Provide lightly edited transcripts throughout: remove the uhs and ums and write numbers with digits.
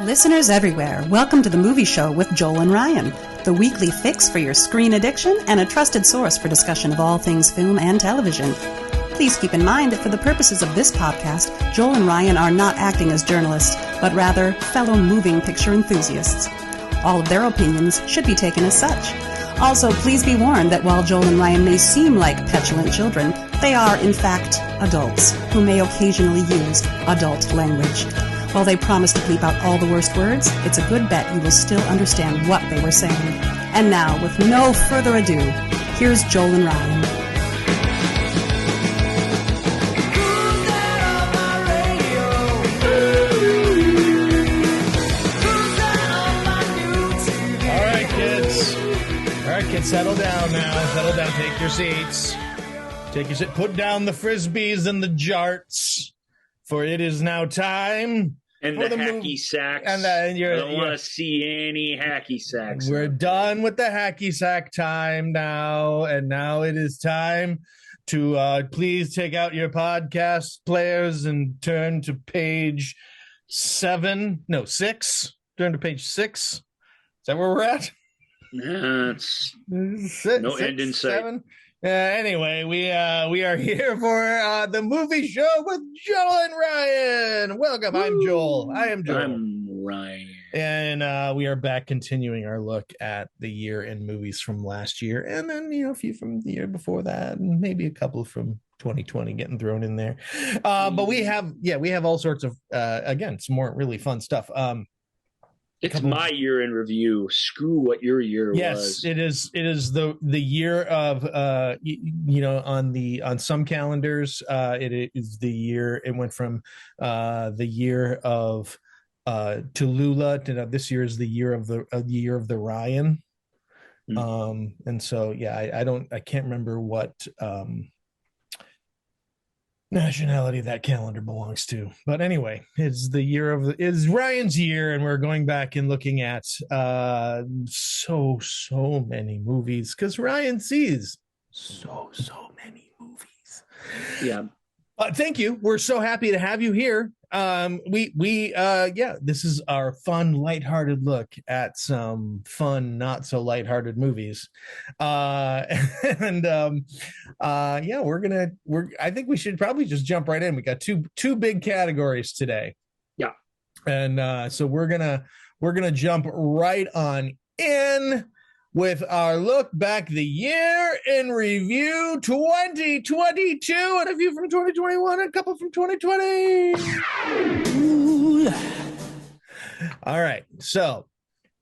Listeners everywhere, welcome to the Movie Show with Joel and Ryan, the weekly fix for your screen addiction and a trusted source for discussion of all things film and television. Please keep in mind that for the purposes of this podcast, Joel and Ryan are not acting as journalists, but rather fellow moving picture enthusiasts. All of their opinions should be taken as such. Also, please be warned that while Joel and Ryan may seem like petulant children, they are, in fact, adults who may occasionally use adult language. While they promise to bleep out all the worst words, it's a good bet you will still understand what they were saying. And now, with no further ado, here's Joel and Ryan. All right, kids, settle down now. Settle down. Take your seats. Put down the frisbees and the jarts, for it is now time. And the hacky sacks. And I don't want to see any hacky sacks. We're done with the hacky sack time now. And now it is time to please take out your podcast players and turn to page 6. Turn to page 6. Is that where we're at? It's no end in sight. 7. Anyway, we are here for the movie show with Joel and Ryan. Welcome. I'm Joel. I am Joel. I'm Ryan. And we are back continuing our look at the year in movies from last year, and then a few from the year before that, and maybe a couple from 2020 getting thrown in there. But we have all sorts of again, some more really fun stuff. It's my year in review. Screw what your year was. Yes, it is. It is the year of on some calendars it is the year. It went from the year of Tallulah to this year is the year of the Ryan. And so I can't remember what nationality that calendar belongs to, but anyway, it's Ryan's year, and we're going back and looking at so many movies because Ryan sees so many movies. Yeah. Thank you. We're so happy to have you here. This is our fun, lighthearted look at some fun, not so lighthearted movies. I think we should probably just jump right in. We got two big categories today. Yeah. And so we're gonna jump right on in with our look back the year in review 2022, and a few from 2021 and a couple from 2020. Ooh. All right, so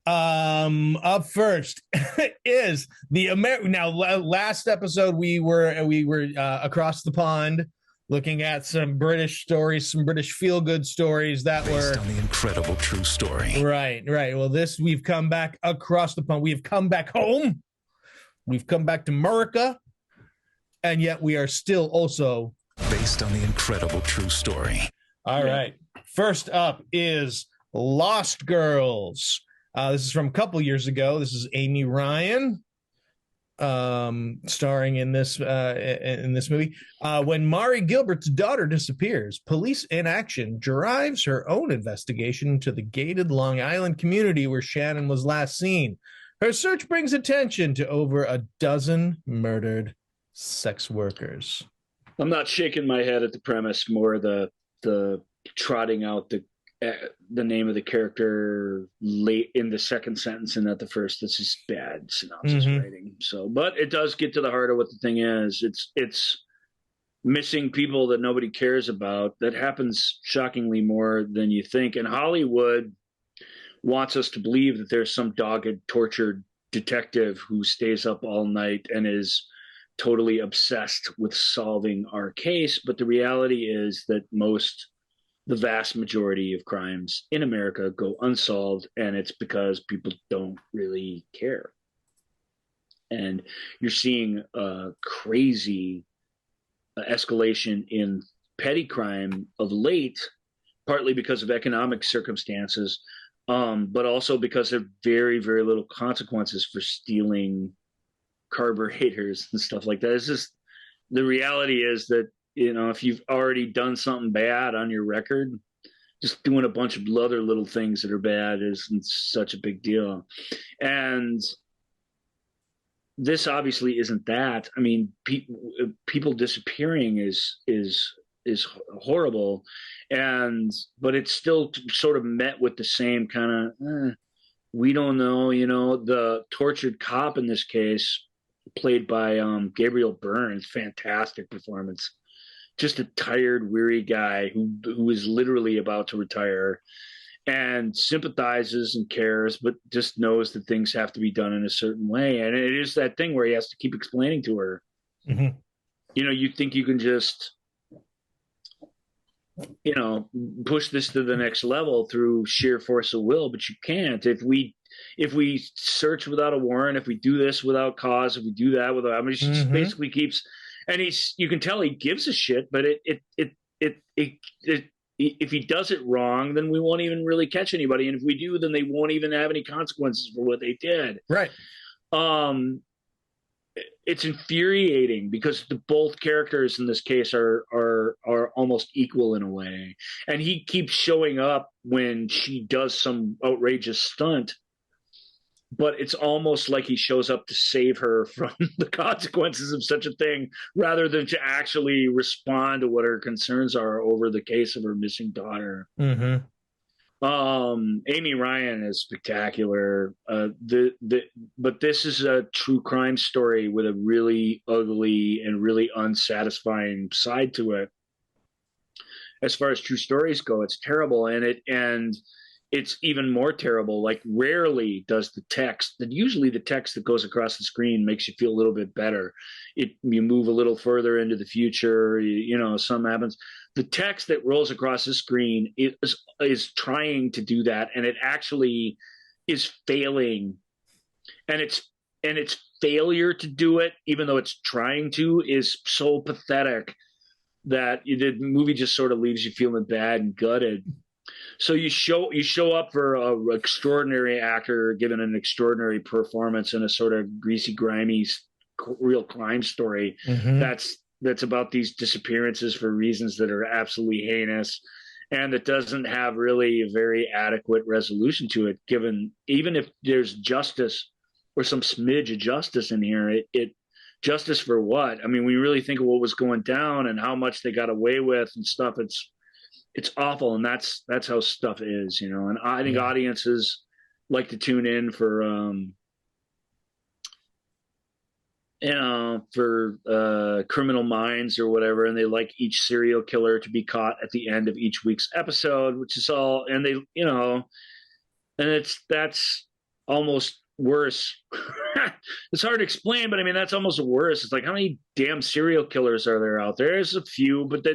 up first is the Now, last episode we were across the pond looking at some British stories, some British feel-good stories that based on the incredible true story. Right. Well, we've come back across the pond. We've come back home. We've come back to America. And yet we are still also based on the incredible true story. All right. First up is Lost Girls. This is from a couple years ago. This is Amy Ryan starring in this movie. When Mari Gilbert's daughter disappears, police in action drives her own investigation into the gated Long Island community where Shannon was last seen. Her search brings attention to over a dozen murdered sex workers. I'm not shaking my head at the premise, more the trotting out the name of the character late in the second sentence and not the first. This is bad synopsis writing. So, but it does get to the heart of what the thing is. It's missing people that nobody cares about. That happens shockingly more than you think. And Hollywood wants us to believe that there's some dogged, tortured detective who stays up all night and is totally obsessed with solving our case. But the reality is that the vast majority of crimes in America go unsolved, and it's because people don't really care. And you're seeing a crazy escalation in petty crime of late, partly because of economic circumstances, but also because of very, very little consequences for stealing carburetors and stuff like that. It's just, the reality is that, if you've already done something bad on your record, just doing a bunch of other little things that are bad isn't such a big deal. And this obviously isn't that. I mean, people disappearing is horrible, but it's still sort of met with the same kind of we don't know. The tortured cop in this case, played by Gabriel Byrne, fantastic performance. Just a tired, weary guy who is literally about to retire, and sympathizes and cares, but just knows that things have to be done in a certain way. And it is that thing where he has to keep explaining to her. Mm-hmm. You think you can just, push this to the next level through sheer force of will, but you can't. If we search without a warrant, if we do this without cause, if we do that without, I mean, she just basically keeps, and you can tell he gives a shit, but it if he does it wrong, then we won't even really catch anybody. And if we do, then they won't even have any consequences for what they did. Right. It's infuriating because both characters in this case are almost equal in a way. And he keeps showing up when she does some outrageous stunt, but it's almost like he shows up to save her from the consequences of such a thing rather than to actually respond to what her concerns are over the case of her missing daughter. Mm-hmm. Amy Ryan is spectacular. But this is a true crime story with a really ugly and really unsatisfying side to it. As far as true stories go, it's terrible, and it's even more terrible. Like, rarely does usually the text that goes across the screen makes you feel a little bit better. You move a little further into the future, something happens. The text that rolls across the screen is trying to do that, and it actually is failing. And its failure to do it, even though it's trying to, is so pathetic that the movie just sort of leaves you feeling bad and gutted. So you show up for an extraordinary actor giving an extraordinary performance in a sort of greasy, grimy, real crime story that's about these disappearances for reasons that are absolutely heinous, and that doesn't have really a very adequate resolution to it. Given even if there's justice or some smidge of justice in here, it justice for what? I mean, when you really think of what was going down and how much they got away with and stuff, it's awful, and that's how stuff is, And I think audiences like to tune in for Criminal Minds or whatever, and they like each serial killer to be caught at the end of each week's episode, which is all, and they, and that's almost worse. It's hard to explain, but I mean, that's almost worse. It's like, how many damn serial killers are there out there? There's a few, but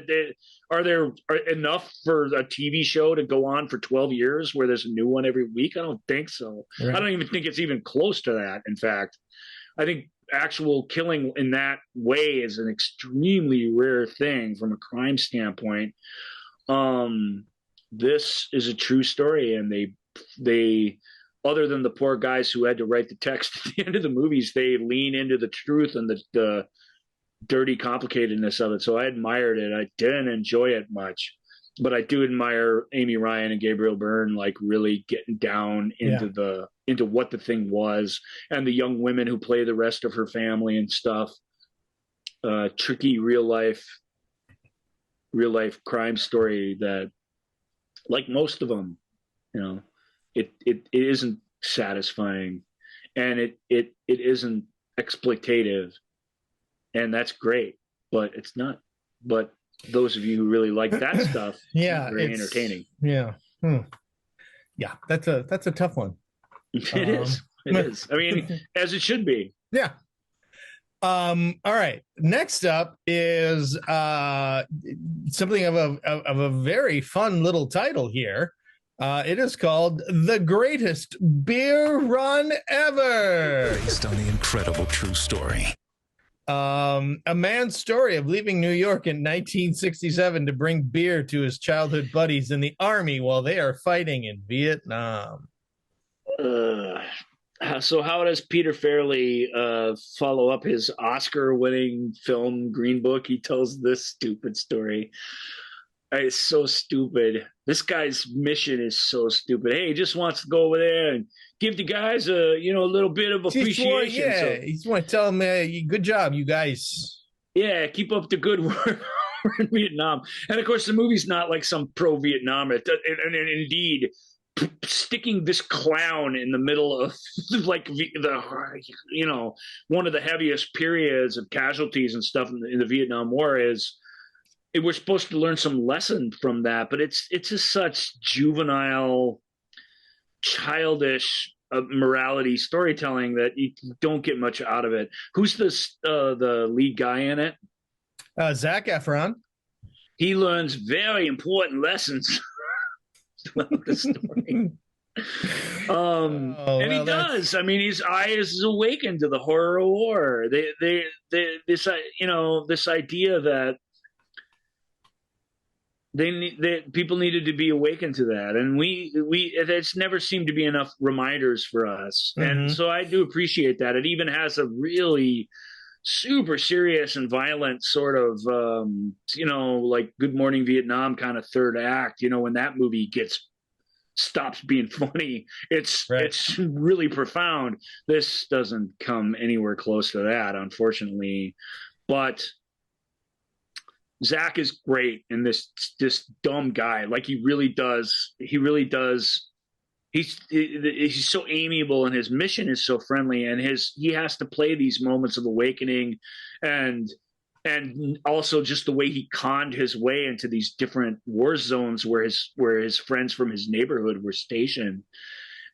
are there enough for a TV show to go on for 12 years where there's a new one every week? I don't think so. Right. I don't even think it's even close to that. In fact, I think actual killing in that way is an extremely rare thing from a crime standpoint. This is a true story, and they other than the poor guys who had to write the text at the end of the movies, they lean into the truth and the dirty complicatedness of it. So I admired it. I didn't enjoy it much, but I do admire Amy Ryan and Gabriel Byrne, like really getting down into what the thing was, and the young women who play the rest of her family and stuff. Tricky real life crime story that, like most of them, it isn't satisfying, and it isn't exploitative, and that's great, but it's not. But those of you who really like that stuff, very entertaining. Yeah, yeah, that's a tough one. It is. I mean, as it should be. Yeah. All right. Next up is something of a very fun little title here. It is called The Greatest Beer Run Ever. Based on the incredible true story. A man's story of leaving New York in 1967 to bring beer to his childhood buddies in the Army while they are fighting in Vietnam. So how does Peter Farrelly follow up his Oscar-winning film Green Book? He tells this stupid story. It's so stupid. This guy's mission is so stupid. Hey, he just wants to go over there and give the guys a little bit of appreciation. He just want to tell them, good job, you guys. Yeah, keep up the good work in Vietnam. And of course, the movie's not like some pro-Vietnam. And indeed, sticking this clown in the middle of like one of the heaviest periods of casualties and stuff in the Vietnam War is. We're supposed to learn some lesson from that, but it's just such juvenile, childish morality storytelling that you don't get much out of it. Who's the lead guy in it? Zac Efron. He learns very important lessons throughout the story. And he does. I mean, his eye is awakened to the horror of war. This idea that people needed to be awakened to that, and it's never seemed to be enough reminders for us. And so I do appreciate that. It even has a really super serious and violent sort of like Good Morning Vietnam kind of third act. When that movie stops being funny, it's really profound. This doesn't come anywhere close to that, unfortunately. But Zach is great in this dumb guy. Like he really does. He's so amiable, and his mission is so friendly, and he has to play these moments of awakening, and also just the way he conned his way into these different war zones where his friends from his neighborhood were stationed.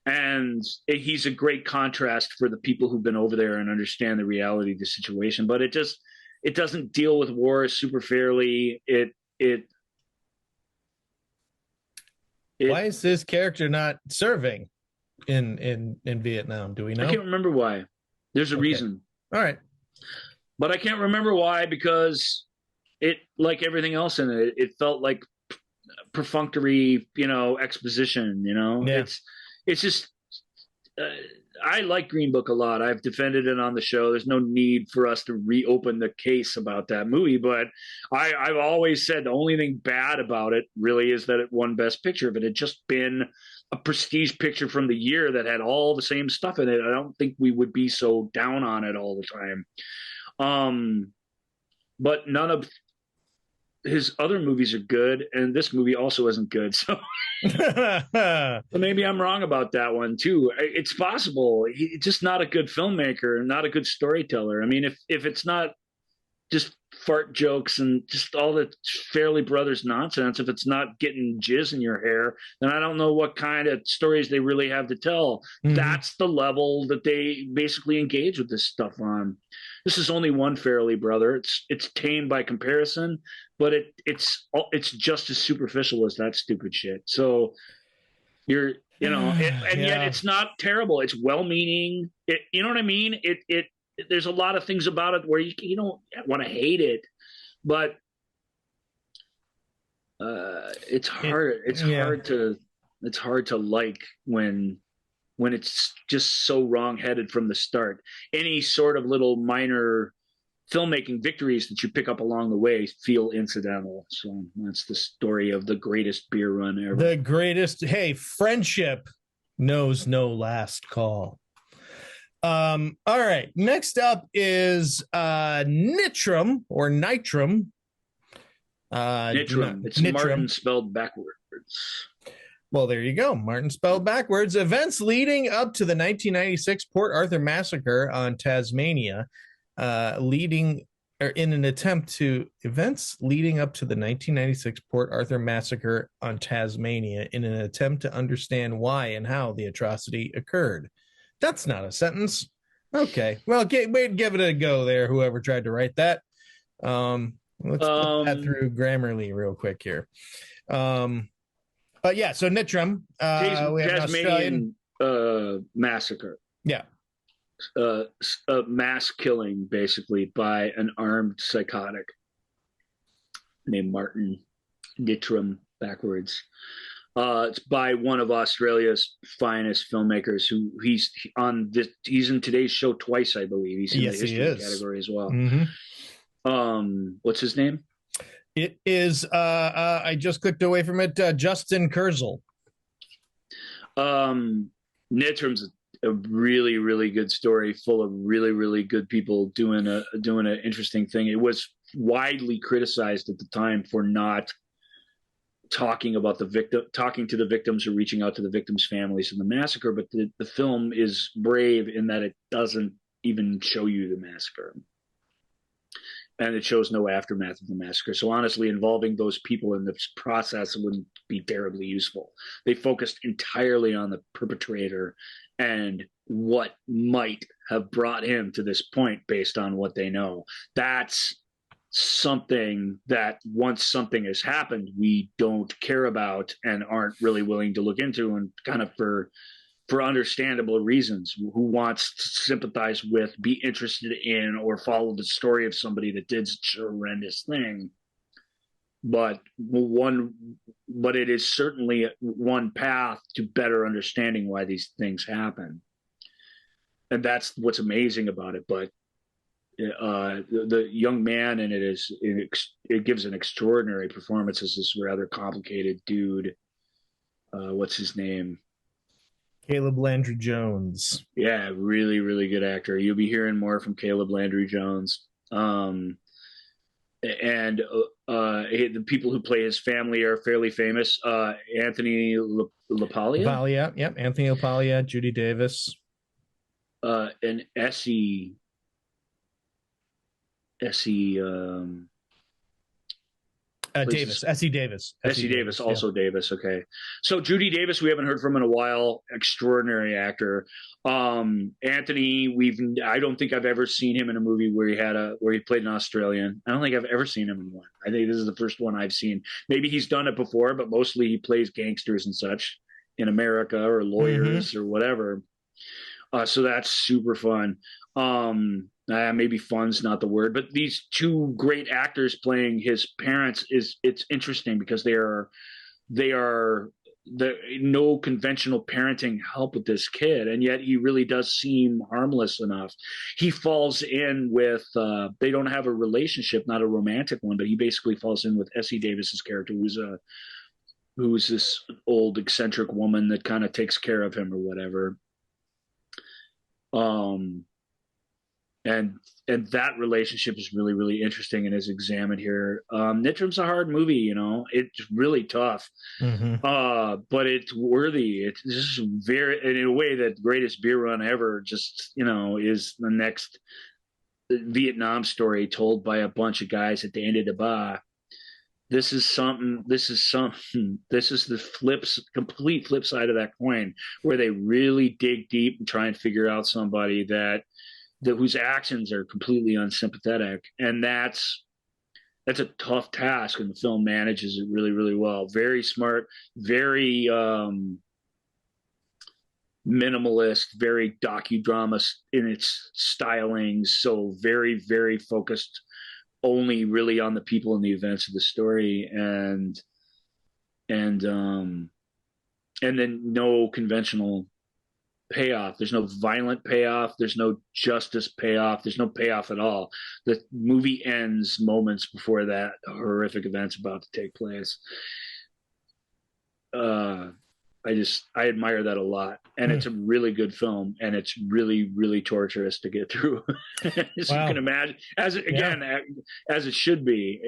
And he's a great contrast for the people who've been over there and understand the reality of the situation. But it doesn't deal with war super fairly. Why is this character not serving in Vietnam? Do we know? I can't remember why. There's a reason. All right. But I can't remember why, because it, like everything else in it, it felt like perfunctory, exposition, Yeah. It's just, I like Green Book a lot. I've defended it on the show. There's no need for us to reopen the case about that movie, but I've always said the only thing bad about it really is that it won Best Picture. If it had just been a prestige picture from the year that had all the same stuff in it, I don't think we would be so down on it all the time. But none of his other movies are good, and this movie also isn't good. So maybe I'm wrong about that one too. It's possible. He's just not a good filmmaker and not a good storyteller. I mean, if it's not just fart jokes and just all the Fairley Brothers nonsense, if it's not getting jizz in your hair, then I don't know what kind of stories they really have to tell. That's the level that they basically engage with this stuff on. This is only one Fairley brother. It's tame by comparison, but it's just as superficial as that stupid shit. So yet it's not terrible. It's well-meaning. You know what I mean? There's a lot of things about it where you don't want to hate it, but it's hard. It's hard to like when it's just so wrong-headed from the start. Any sort of little minor filmmaking victories that you pick up along the way feel incidental. So that's the story of the greatest beer run ever. The greatest. Hey, friendship knows no last call. All right. Next up is Nitram or Nitram. Nitram. It's Nitram. Martin spelled backwards. Well, there you go. Martin spelled backwards. Events leading up to the 1996 Port Arthur massacre on Tasmania, events leading up to the 1996 Port Arthur massacre on Tasmania in an attempt to understand why and how the atrocity occurred. That's not a sentence. Okay. Well, give it a go there, whoever tried to write that. Let's put that through Grammarly real quick here. But yeah, so Nitram, we have Tasmanian massacre. Yeah. A mass killing, basically, by an armed psychotic named Martin Nitram backwards. It's by one of Australia's finest filmmakers. He's in today's show twice, I believe. He's in the history category as well. Mm-hmm. What's his name? It is. I just clicked away from it. Justin Kurzel. Nitram's a really, really good story, full of really, really good people doing an interesting thing. It was widely criticized at the time for not talking to the victims or reaching out to the victims' families in the massacre. But the film is brave in that it doesn't even show you the massacre. And it shows no aftermath of the massacre. So honestly, involving those people in this process wouldn't be terribly useful. They focused entirely on the perpetrator and what might have brought him to this point based on what they know. That's something that once something has happened, we don't care about and aren't really willing to look into, and kind of for understandable reasons, who wants to sympathize with, be interested in, or follow the story of somebody that did such a horrendous thing. But it is certainly one path to better understanding why these things happen. And that's what's amazing about it. But the young man in it gives an extraordinary performance as this rather complicated dude. What's his name? Caleb Landry Jones. Yeah, really, really good actor. You'll be hearing more from Caleb Landry Jones. And the people who play his family are fairly famous. Anthony LaPaglia. LaPaglia, yep. Anthony LaPaglia, Judy Davis. And Essie Davis. Essie Davis. Essie Davis, also yeah. Davis. Okay. So Judy Davis, we haven't heard from in a while. Extraordinary actor. Anthony, I don't think I've ever seen him in a movie where he played an Australian. I don't think I've ever seen him in one. I think this is the first one I've seen. Maybe he's done it before, but mostly he plays gangsters and such in America, or lawyers or whatever. So that's super fun. Maybe fun's not the word, but these two great actors playing his parents it's interesting because they are no conventional parenting help with this kid, and yet he really does seem harmless enough. He falls in with they don't have a relationship, not a romantic one, but he basically falls in with Essie Davis's character, who's this old eccentric woman that kind of takes care of him or whatever. And that relationship is really, really interesting and is examined here. Nitram's a hard movie, it's really tough, but it's worthy. It's just very, in a way, that greatest beer run ever. Just is the next Vietnam story told by a bunch of guys at the end of the bar. This is the complete flip side of that coin, where they really dig deep and try and figure out somebody whose actions are completely unsympathetic. And that's a tough task, and the film manages it really, really well. Very smart, very minimalist, very docudrama in its stylings. So very, very focused only really on the people and the events of the story, and then no conventional payoff. There's no violent payoff. There's no justice payoff. There's no payoff at all. The movie ends moments before that horrific event's about to take place. I admire that a lot, and it's a really good film, and it's really, really torturous to get through. As you can imagine, as it should be,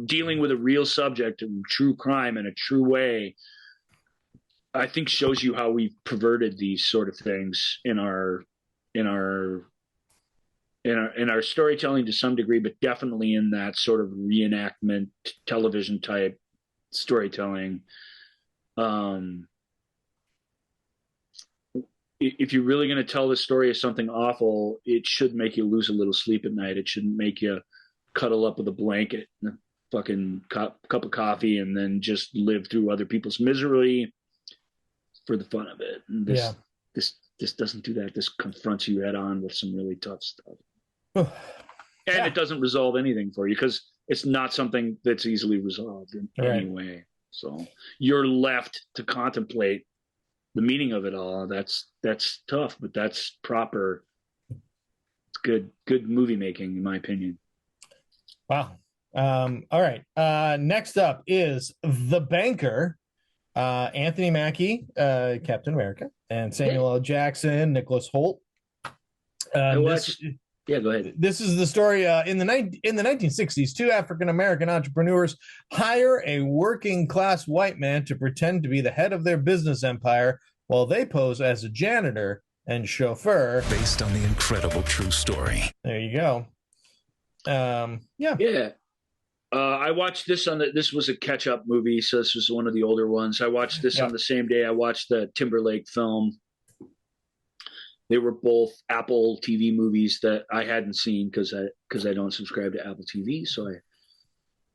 dealing with a real subject, a true crime in a true way. I think shows you how we've perverted these sort of things in our storytelling to some degree, but definitely in that sort of reenactment television type storytelling. If you're really going to tell the story of something awful, it should make you lose a little sleep at night. It shouldn't make you cuddle up with a blanket and a fucking cup of coffee and then just live through other people's misery for the fun of it. And this doesn't do that. This confronts you head on with some really tough stuff. And it doesn't resolve anything for you, because it's not something that's easily resolved in any way. So you're left to contemplate the meaning of it all. That's tough, but that's proper. It's good movie making, in my opinion. Wow. All right. Next up is The Banker. Anthony Mackie, Captain America, and Samuel L. Jackson, Nicholas Hoult. I watched. Yeah, go ahead. This is the story in the 1960s. Two African American entrepreneurs hire a working class white man to pretend to be the head of their business empire while they pose as a janitor and chauffeur. Based on the incredible true story. There you go. Yeah. I watched this this was a catch-up movie, so this was one of the older ones. I watched this on the same day I watched the Timberlake film. They were both Apple TV movies that I hadn't seen because I don't subscribe to Apple TV, so I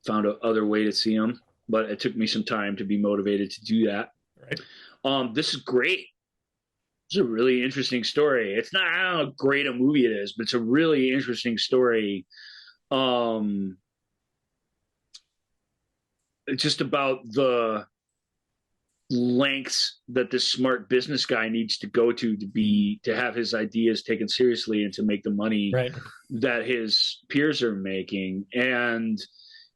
found other way to see them. But it took me some time to be motivated to do that. Right. This is great. It's a really interesting story. It's not how great a movie it is, but it's a really interesting story. It's just about the lengths that this smart business guy needs to go to have his ideas taken seriously and to make the money that his peers are making. And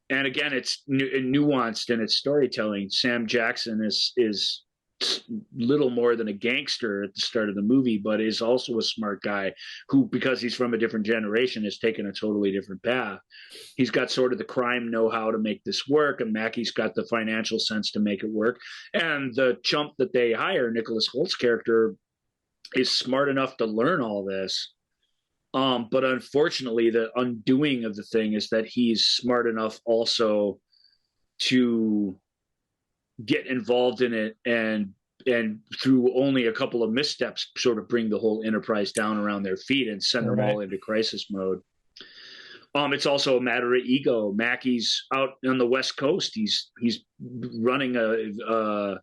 again, it's nuanced in its storytelling. Sam Jackson is little more than a gangster at the start of the movie, but is also a smart guy who, because he's from a different generation, has taken a totally different path. He's got sort of the crime know-how to make this work, and Mackie's got the financial sense to make it work. And the chump that they hire, Nicholas Holt's character, is smart enough to learn all this. But unfortunately, the undoing of the thing is that he's smart enough also to get involved in it and through only a couple of missteps sort of bring the whole enterprise down around their feet and send them all into crisis mode. It's also a matter of ego. Mackie's out on the West Coast. He's running a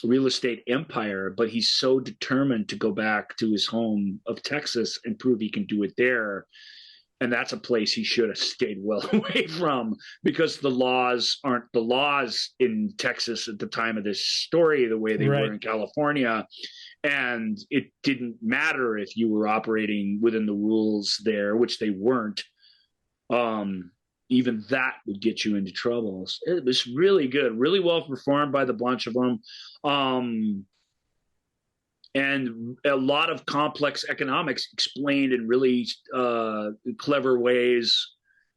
real estate empire, but he's so determined to go back to his home of Texas and prove he can do it there. And that's a place he should have stayed well away from, because the laws aren't the laws in Texas at the time of this story the way they were in California. And it didn't matter if you were operating within the rules there, which they weren't. Even that would get you into trouble. It was really good, really well performed by the bunch of them. And a lot of complex economics explained in really clever ways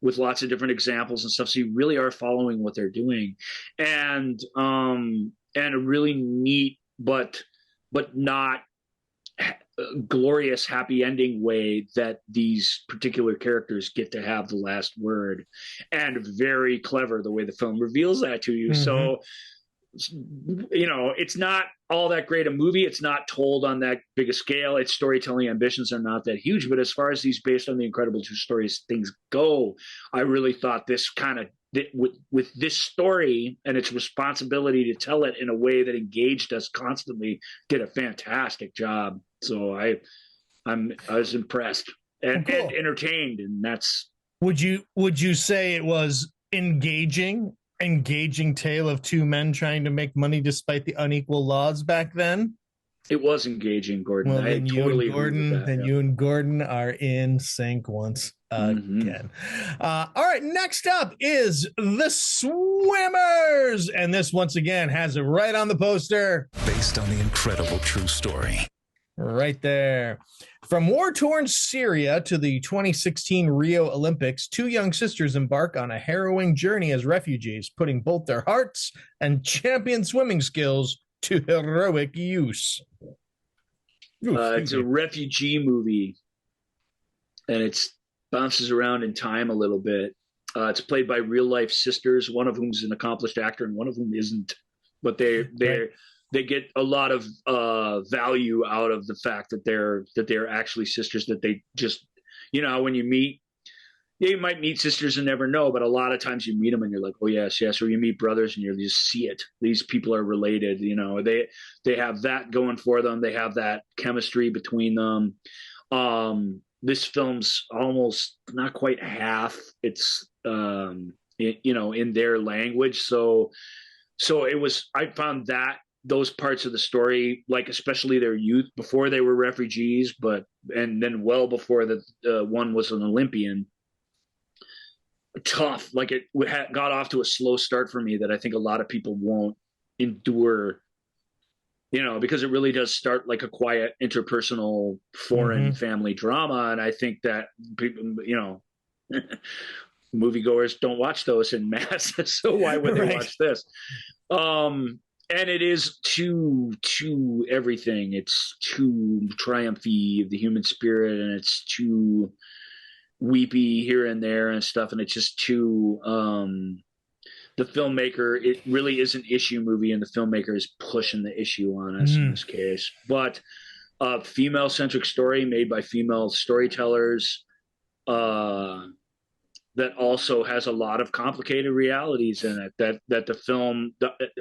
with lots of different examples and stuff. So you really are following what they're doing, and a really neat but not glorious happy ending way that these particular characters get to have the last word, and very clever the way the film reveals that to you. So, you know, it's not all that great a movie. It's not told on that big a scale. Its storytelling ambitions are not that huge. But as far as these based on the incredible true stories things go, I really thought this kind of with this story and its responsibility to tell it in a way that engaged us constantly did a fantastic job. So I was impressed and entertained, and that's. Would you say it was engaging tale of two men trying to make money despite the unequal laws back then? It was engaging, Gordon. Well, then you and Gordon are in sync once again. All right, next up is The Swimmers, and this once again has it right on the poster. Based on the incredible true story. Right there. From war-torn Syria to the 2016 Rio Olympics, two young sisters embark on a harrowing journey as refugees, putting both their hearts and champion swimming skills to heroic use. It's a refugee movie, and it bounces around in time a little bit. It's played by real-life sisters, one of whom is an accomplished actor and one of whom isn't. But they get a lot of value out of the fact that they're actually sisters, that they just, you know, when you might meet sisters and never know, but a lot of times you meet them and you're like, oh yes, or you meet brothers and you just see it. These people are related, you know, they have that going for them. They have that chemistry between them. This film's almost not quite half. It's, you know, in their language. So I found that those parts of the story, like especially their youth before they were refugees, and then well before that one was an Olympian. tough. Like it got off to a slow start for me that I think a lot of people won't endure, because it really does start like a quiet interpersonal foreign family drama. And I think that people, moviegoers don't watch those in mass. So why would they watch this? And it is too everything. It's too triumphy of the human spirit, and it's too weepy here and there and stuff. And it's just too, the filmmaker, it really is an issue movie, and the filmmaker is pushing the issue on us in this case. But a female-centric story made by female storytellers, that also has a lot of complicated realities in it that the film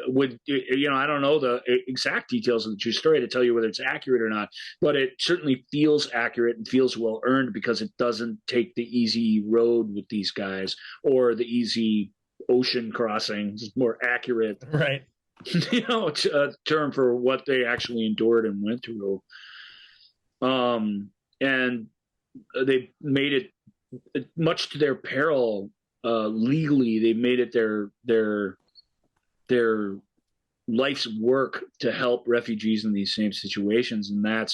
would, I don't know the exact details of the true story to tell you whether it's accurate or not, but it certainly feels accurate and feels well earned because it doesn't take the easy road with these guys or the easy ocean crossing. It's more accurate, right? Term for what they actually endured and went through. And they made it, much to their peril, legally, they made it their life's work to help refugees in these same situations. And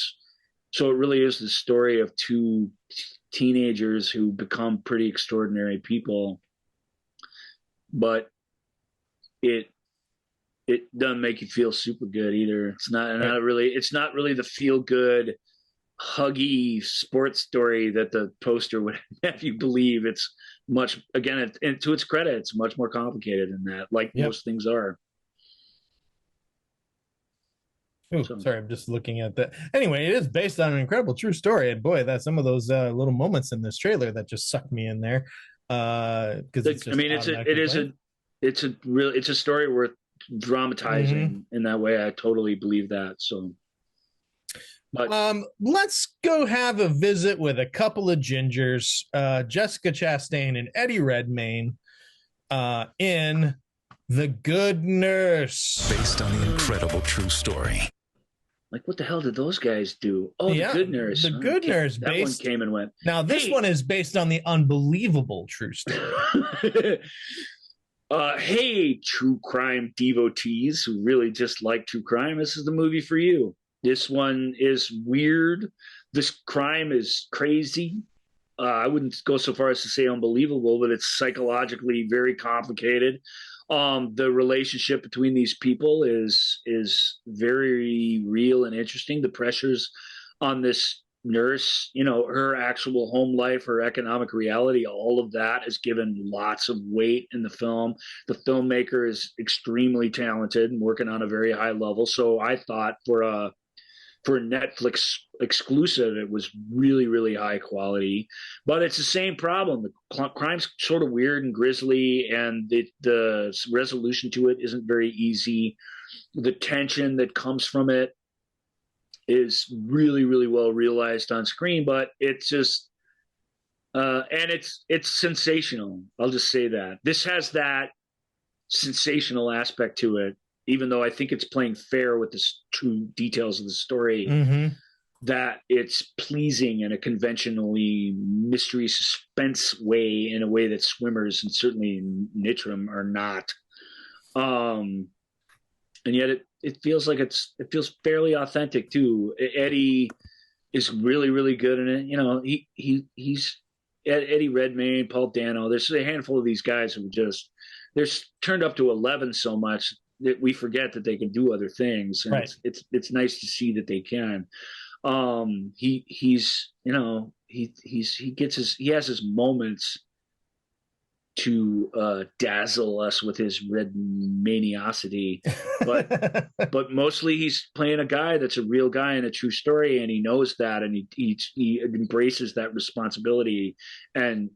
so it really is the story of two teenagers who become pretty extraordinary people, but it doesn't make you feel super good either. It's not really the feel good, huggy sports story that the poster would have you believe. It's much, again, and to its credit, it's much more complicated than that, like most things are. Oh, sorry, I'm just looking at that. Anyway, it is based on an incredible true story, and boy, that's some of those little moments in this trailer that just sucked me in there. Because it's a story worth dramatizing in that way. I totally believe that. So. But let's go have a visit with a couple of gingers, Jessica Chastain and Eddie Redmayne, in The Good Nurse. Based on the incredible true story. Like, what the hell did those guys do? Oh, The Good Nurse. The Good Nurse. That one came and went. Now, this one is based on the unbelievable true story. Hey, true crime devotees who really just like true crime, this is the movie for you. This one is weird. This crime is crazy. I wouldn't go so far as to say unbelievable, but it's psychologically very complicated. The relationship between these people is very real and interesting. The pressures on this nurse, her actual home life, her economic reality, all of that is given lots of weight in the film. The filmmaker is extremely talented and working on a very high level. So I thought for a Netflix exclusive, it was really, really high quality. But it's the same problem. The crime's sort of weird and grisly, and the resolution to it isn't very easy. The tension that comes from it is really, really well realized on screen, but it's just and it's sensational. I'll just say that. This has that sensational aspect to it, even though I think it's playing fair with the true details of the story, that it's pleasing in a conventionally mystery suspense way, in a way that Swimmers and certainly Nitram are not. And yet it feels like it feels fairly authentic too. Eddie is really, really good in it. He's Eddie Redmayne, Paul Dano. There's a handful of these guys who they're turned up to 11 so much that we forget that they can do other things. And right. It's nice to see that they can. He has his moments to dazzle us with his red maniosity, but mostly he's playing a guy that's a real guy in a true story, and he knows that, and he embraces that responsibility, and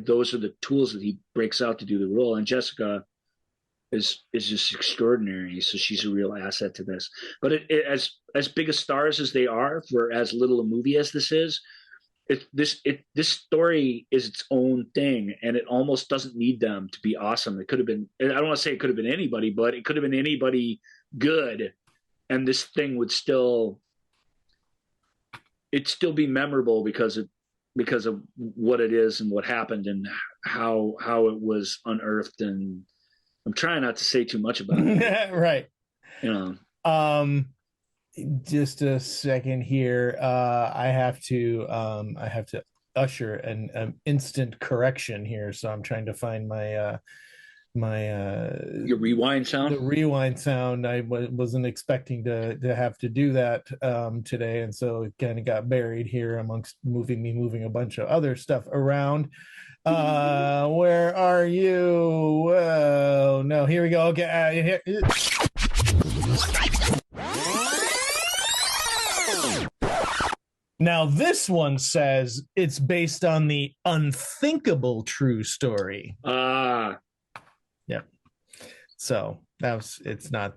those are the tools that he breaks out to do the role. And Jessica is just extraordinary, so she's a real asset to this. But as big a stars as they are for as little a movie as this is, this story is its own thing, and it almost doesn't need them to be awesome. It could have been, I don't want to say it could have been anybody, but it could have been anybody good, and this thing would still be memorable because of what it is and what happened and how it was unearthed, and I'm trying not to say too much about it. Right. You know. Just a second here. I have to usher an instant correction here. So I'm trying to find my Your rewind sound. the rewind sound. I wasn't expecting to have to do that today, and so it kind of got buried here amongst moving a bunch of other stuff around. Where are you? Oh no, here we go. Okay, here. Now, this one says it's based on the unthinkable true story. Yep. So it's not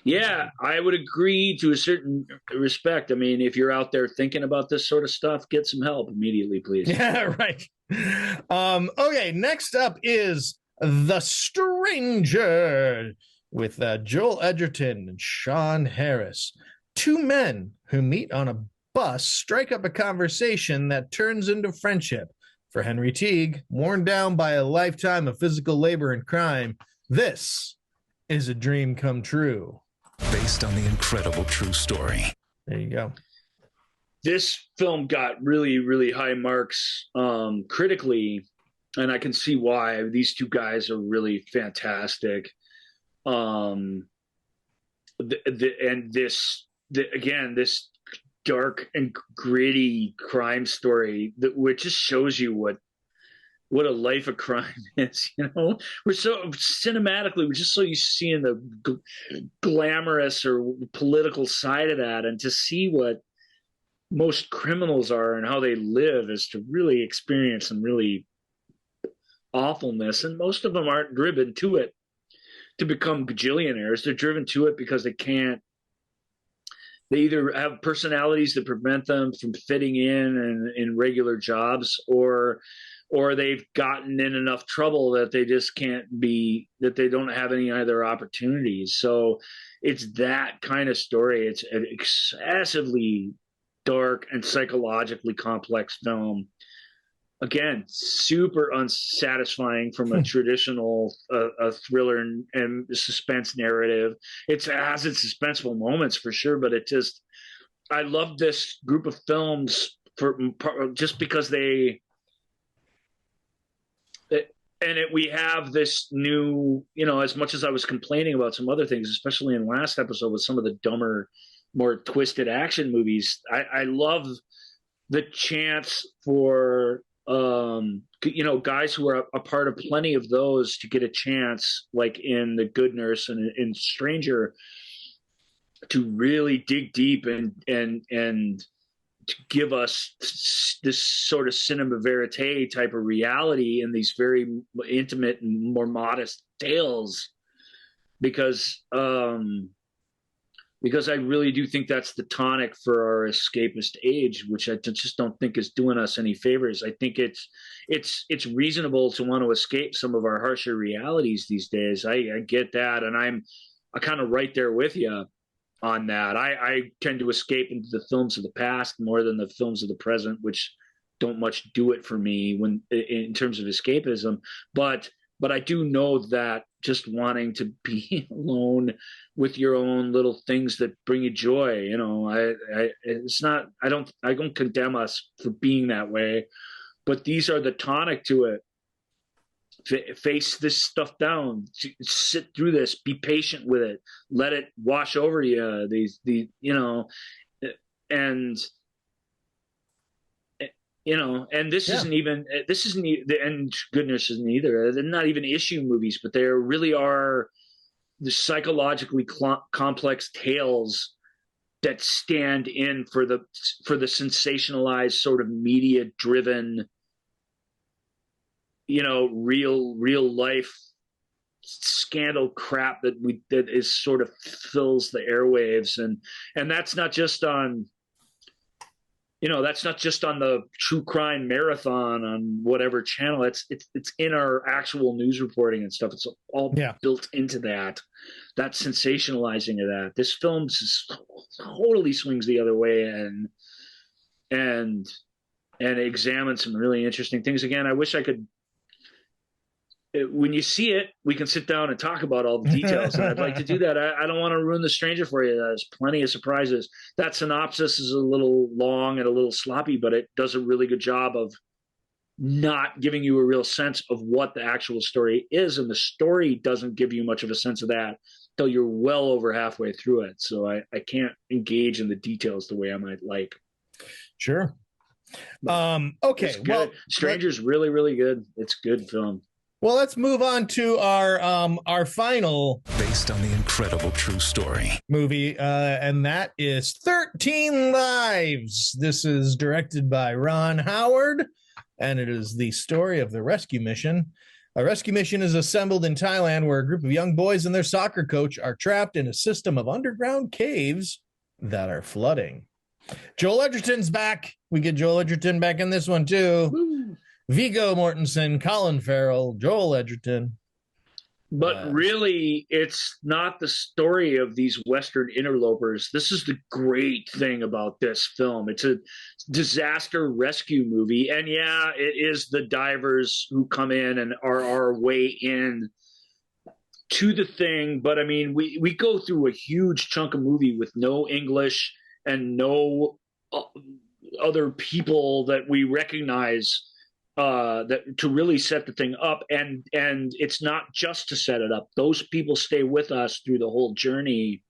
Yeah, I would agree to a certain respect. I mean, if you're out there thinking about this sort of stuff, get some help immediately, please. Yeah, right. Okay, next up is The Stranger with Joel Edgerton and Sean Harris. Two men who meet on a bus strike up a conversation that turns into friendship. For Henry Teague, worn down by a lifetime of physical labor and crime, this is a dream come true. Based on the incredible true story. There you go. This film got really, really high marks critically, and I can see why. These two guys are really fantastic. This dark and gritty crime story which just shows you what a life of crime is. You know, we're so cinematically, we're just so used to seeing the glamorous or political side of that, and to see what most criminals are and how they live is to really experience some really awfulness. And most of them aren't driven to it to become gajillionaires. They're driven to it because they either have personalities that prevent them from fitting in regular jobs, or they've gotten in enough trouble that they just that they don't have any other opportunities. So it's that kind of story. It's an excessively dark and psychologically complex film. Again, super unsatisfying from a traditional thriller and suspense narrative. It has its suspenseful moments for sure, but I love this group of films just because we have this new, as much as I was complaining about some other things, especially in last episode with some of the dumber, more twisted action movies, I love the chance for guys who are a part of plenty of those to get a chance, like in The Good Nurse and in Stranger, to really dig deep and to give us this sort of cinema verite type of reality in these very intimate and more modest tales, because I really do think that's the tonic for our escapist age, which I just don't think is doing us any favors. I think it's reasonable to want to escape some of our harsher realities these days. I get that, and I'm kind of right there with you on that. I tend to escape into the films of the past more than the films of the present, which don't much do it for me in terms of escapism. But I do know that just wanting to be alone with your own little things that bring you joy, I don't condemn us for being that way, but these are the tonic to it. Face this stuff down, sit through this, be patient with it, let it wash over you. And this isn't even, and Goodness isn't either. They're not even issue movies, but they really are the psychologically complex tales that stand in for the sensationalized sort of media driven, real life scandal crap that is sort of fills the airwaves. And that's not just on, that's not just on the true crime marathon on whatever channel. It's in our actual news reporting and stuff. It's all built into that sensationalizing of that. This film totally swings the other way and examines some really interesting things. Again, I wish I could when you see it, we can sit down and talk about all the details. And I'd like to do that. I don't want to ruin The Stranger for you. There's plenty of surprises. That synopsis is a little long and a little sloppy, but it does a really good job of not giving you a real sense of what the actual story is. And the story doesn't give you much of a sense of that till you're well over halfway through it. So I can't engage in the details the way I might like. Sure. Okay. Well, Stranger's really, really good. It's a good film. Well, let's move on to our final Based on the incredible true story movie, and that is 13 Lives. This is directed by Ron Howard, and it is the story of the rescue mission. A rescue mission is assembled in Thailand where a group of young boys and their soccer coach are trapped in a system of underground caves that are flooding. Joel Edgerton's back. We get Joel Edgerton back in this one, too. Woo. Viggo Mortensen, Colin Farrell, Joel Edgerton. But really, it's not the story of these Western interlopers. This is the great thing about this film. It's a disaster rescue movie. And yeah, it is the divers who come in and are our way in to the thing. But I mean, we go through a huge chunk of movie with no English and no other people that we recognize that to really set the thing up, and it's not just to set it up. Those people stay with us through the whole journey,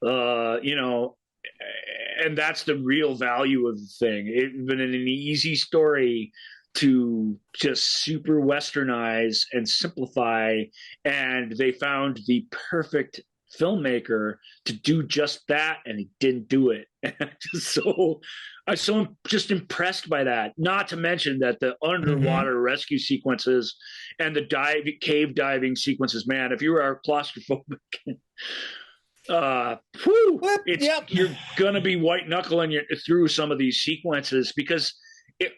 and that's the real value of the thing. It's been an easy story to just super westernize and simplify, and they found the perfect filmmaker to do just that, and he didn't do it. I'm so just impressed by that. Not to mention that the underwater rescue sequences and the cave diving sequences, man, if you are claustrophobic, you're gonna be white knuckling through some of these sequences, because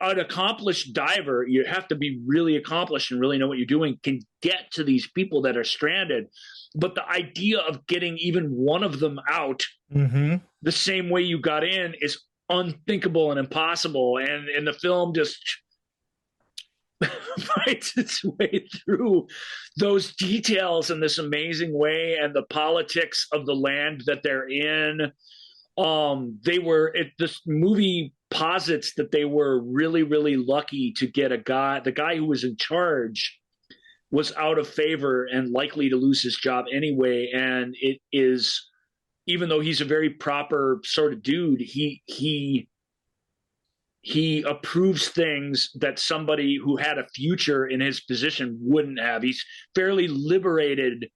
an accomplished diver, you have to be really accomplished and really know what you're doing, can get to these people that are stranded. But the idea of getting even one of them out the same way you got in is unthinkable and impossible. And the film just fights its way through those details in this amazing way, and the politics of the land that they're in. This movie posits that they were really, really lucky to get the guy who was in charge was out of favor and likely to lose his job anyway. And it is, even though he's a very proper sort of dude, he approves things that somebody who had a future in his position wouldn't have. He's fairly liberated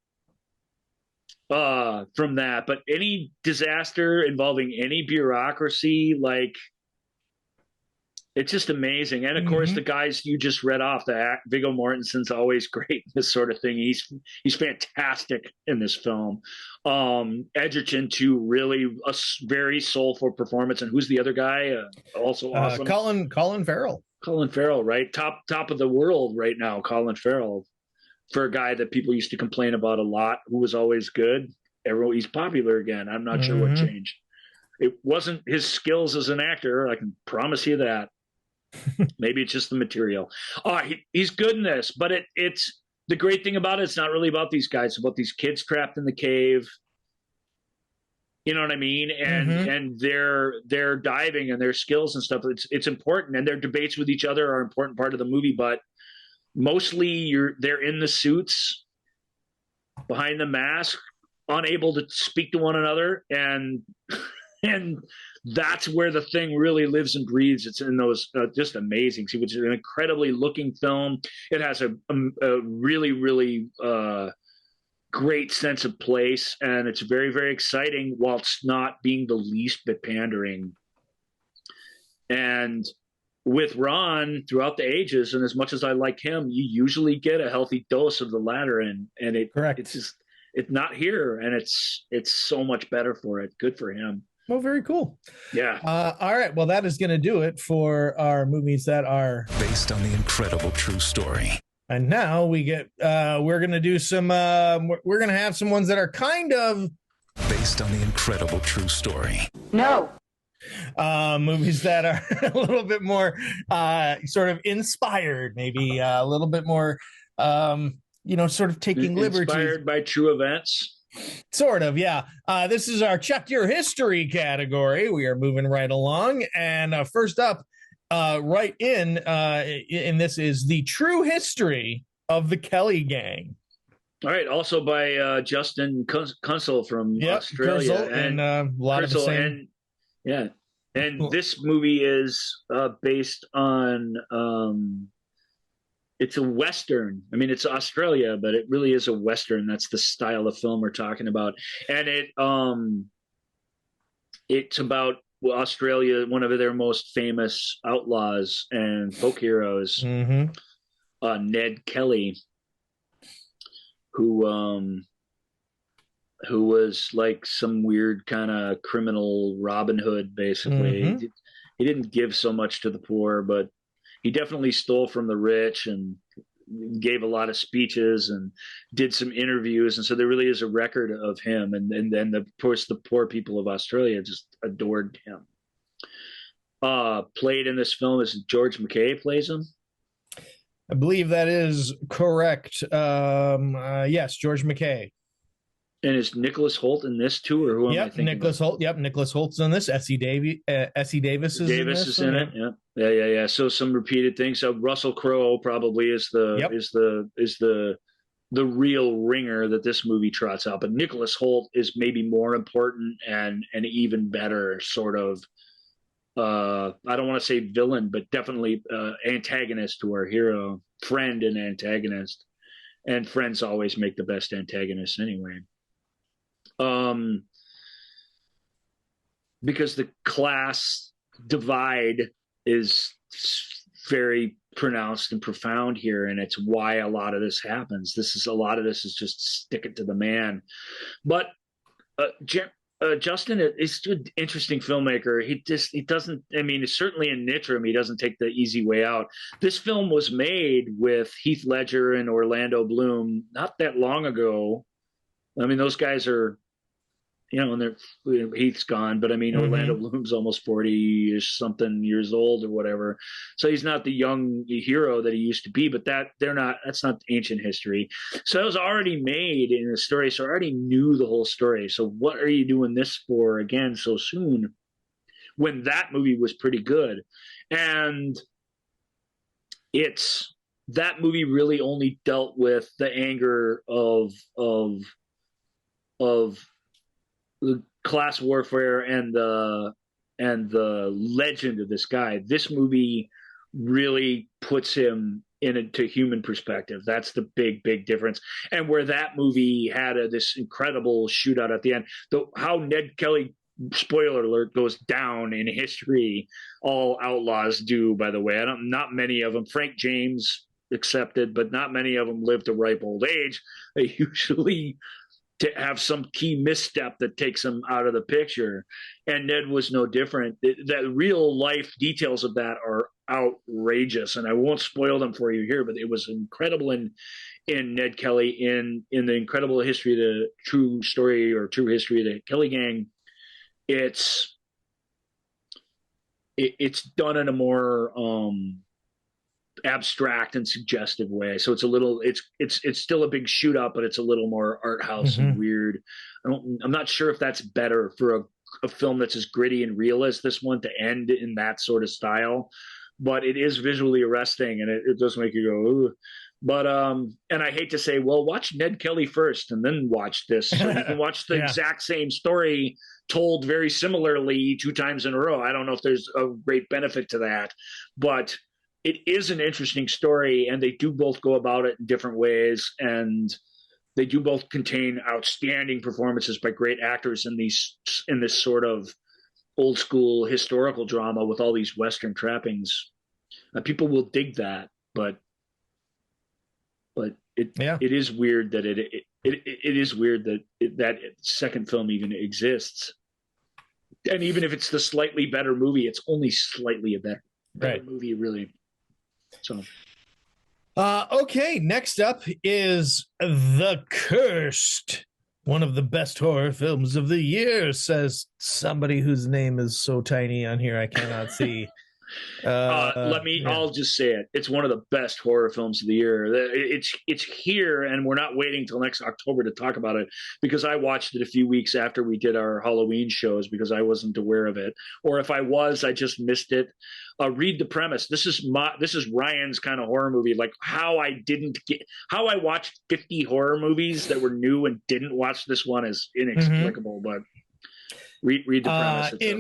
from that. But any disaster involving any bureaucracy, like, it's just amazing. And of course, the guys you just read off, Viggo Mortensen's always great in this sort of thing. He's fantastic in this film. Edgerton too, really a very soulful performance. And who's the other guy? Also awesome. Colin Farrell. Colin Farrell, right? Top of the world right now. Colin Farrell, for a guy that people used to complain about a lot, who was always good. He's popular again. I'm not sure what changed. It wasn't his skills as an actor. I can promise you that. Maybe it's just the material. He's good in this, but it's the great thing about it. It's not really about these guys. It's about these kids trapped in the cave. You know what I mean? And their diving and their skills and stuff. It's important, and their debates with each other are an important part of the movie. But mostly, they're in the suits, behind the mask, unable to speak to one another, and that's where the thing really lives and breathes. It's in those just amazing sequences. It's an incredibly looking film. It has a really, really great sense of place, and it's very, very exciting whilst not being the least bit pandering. And with Ron, throughout the ages, and as much as I like him, you usually get a healthy dose of the latter, and it's not here, and it's so much better for it. Good for him. Oh, very cool. Yeah. All right. Well, that is going to do it for our movies that are based on the incredible true story. And now we're going to do some, we're going to have some ones that are kind of based on the incredible true story. No. Movies that are a little bit more sort of inspired, maybe a little bit more, sort of taking liberties. Inspired by true events. Sort of, yeah. This is our Check Your History category. We are moving right along. And first up, right in this is the true history of the Kelly Gang. All right. Also by Justin Kunsel from Australia. Kurzel, and a lot of the same. And, yeah. And this movie is based on... it's a Western. I mean, it's Australia, but it really is a Western. That's the style of film we're talking about. And it's about Australia, one of their most famous outlaws and folk heroes, Ned Kelly, who was like some weird kind of criminal Robin Hood, basically. He didn't give so much to the poor, but he definitely stole from the rich and gave a lot of speeches and did some interviews. And so there really is a record of him. And then, of course, the poor people of Australia just adored him. Played in this film is George McKay plays him. I believe that is correct. Yes, George McKay. And is Nicholas Hoult in this too, or who am I thinking? Nicholas Hoult. Yep, Nicholas Holt's in this. Essie Davis is in this. Is in it. Yeah. So some repeated things. So Russell Crowe probably is the real ringer that this movie trots out. But Nicholas Hoult is maybe more important and even better sort of. I don't want to say villain, but definitely antagonist to our hero, friend and antagonist. And friends always make the best antagonists anyway. Because the class divide is very pronounced and profound here, and it's why a lot of this happens. A lot of this is just stick it to the man. But Justin is an interesting filmmaker. He doesn't, I mean, it's certainly in Nitram, he doesn't take the easy way out. This film was made with Heath Ledger and Orlando Bloom not that long ago. I mean, those guys are, and Heath's gone, but I mean, Orlando Bloom's almost 40-ish something years old or whatever. So he's not the young hero that he used to be, but that's not ancient history. So it was already made in the story. So I already knew the whole story. So what are you doing this for again so soon when that movie was pretty good? And that movie really only dealt with the anger of the class warfare and the legend of this guy. This movie really puts him into human perspective. That's the big difference. And where that movie had this incredible shootout at the end, how Ned Kelly, spoiler alert, goes down in history. All outlaws do, by the way. Not many of them. Frank James accepted, but not many of them live to ripe old age. They usually to have some key misstep that takes him out of the picture. And Ned was no different. The real life details of that are outrageous. And I won't spoil them for you here, but it was incredible in Ned Kelly, in the incredible history of the true story or true history of the Kelly Gang. It's done in a more abstract and suggestive way. So it's still a big shootout, but it's a little more art house and weird. I'm not sure if that's better for a film that's as gritty and real as this one to end in that sort of style, but it is visually arresting and it does make you go, ooh. But and I hate to say, well, watch Ned Kelly first and then watch this. So you can watch the exact same story told very similarly 2 times in a row. I don't know if there's a great benefit to that, but it is an interesting story, and they do both go about it in different ways, and they do both contain outstanding performances by great actors in this sort of old school historical drama with all these Western trappings. People will dig that, but it is weird that it is weird that that second film even exists. And even if it's the slightly better movie, it's only slightly a better movie, really. So, okay. Next up is The Cursed One of the best horror films of the year, says somebody whose name is so tiny on here I cannot see. I'll just say it. It's one of the best horror films of the year. It's here, and we're not waiting till next October to talk about it, because I watched it a few weeks after we did our Halloween shows, because I wasn't aware of it, or if I was, I just missed it. Read the premise. This is Ryan's kind of horror movie. Like how I watched 50 horror movies that were new and didn't watch this one is inexplicable, but. Read the premise. In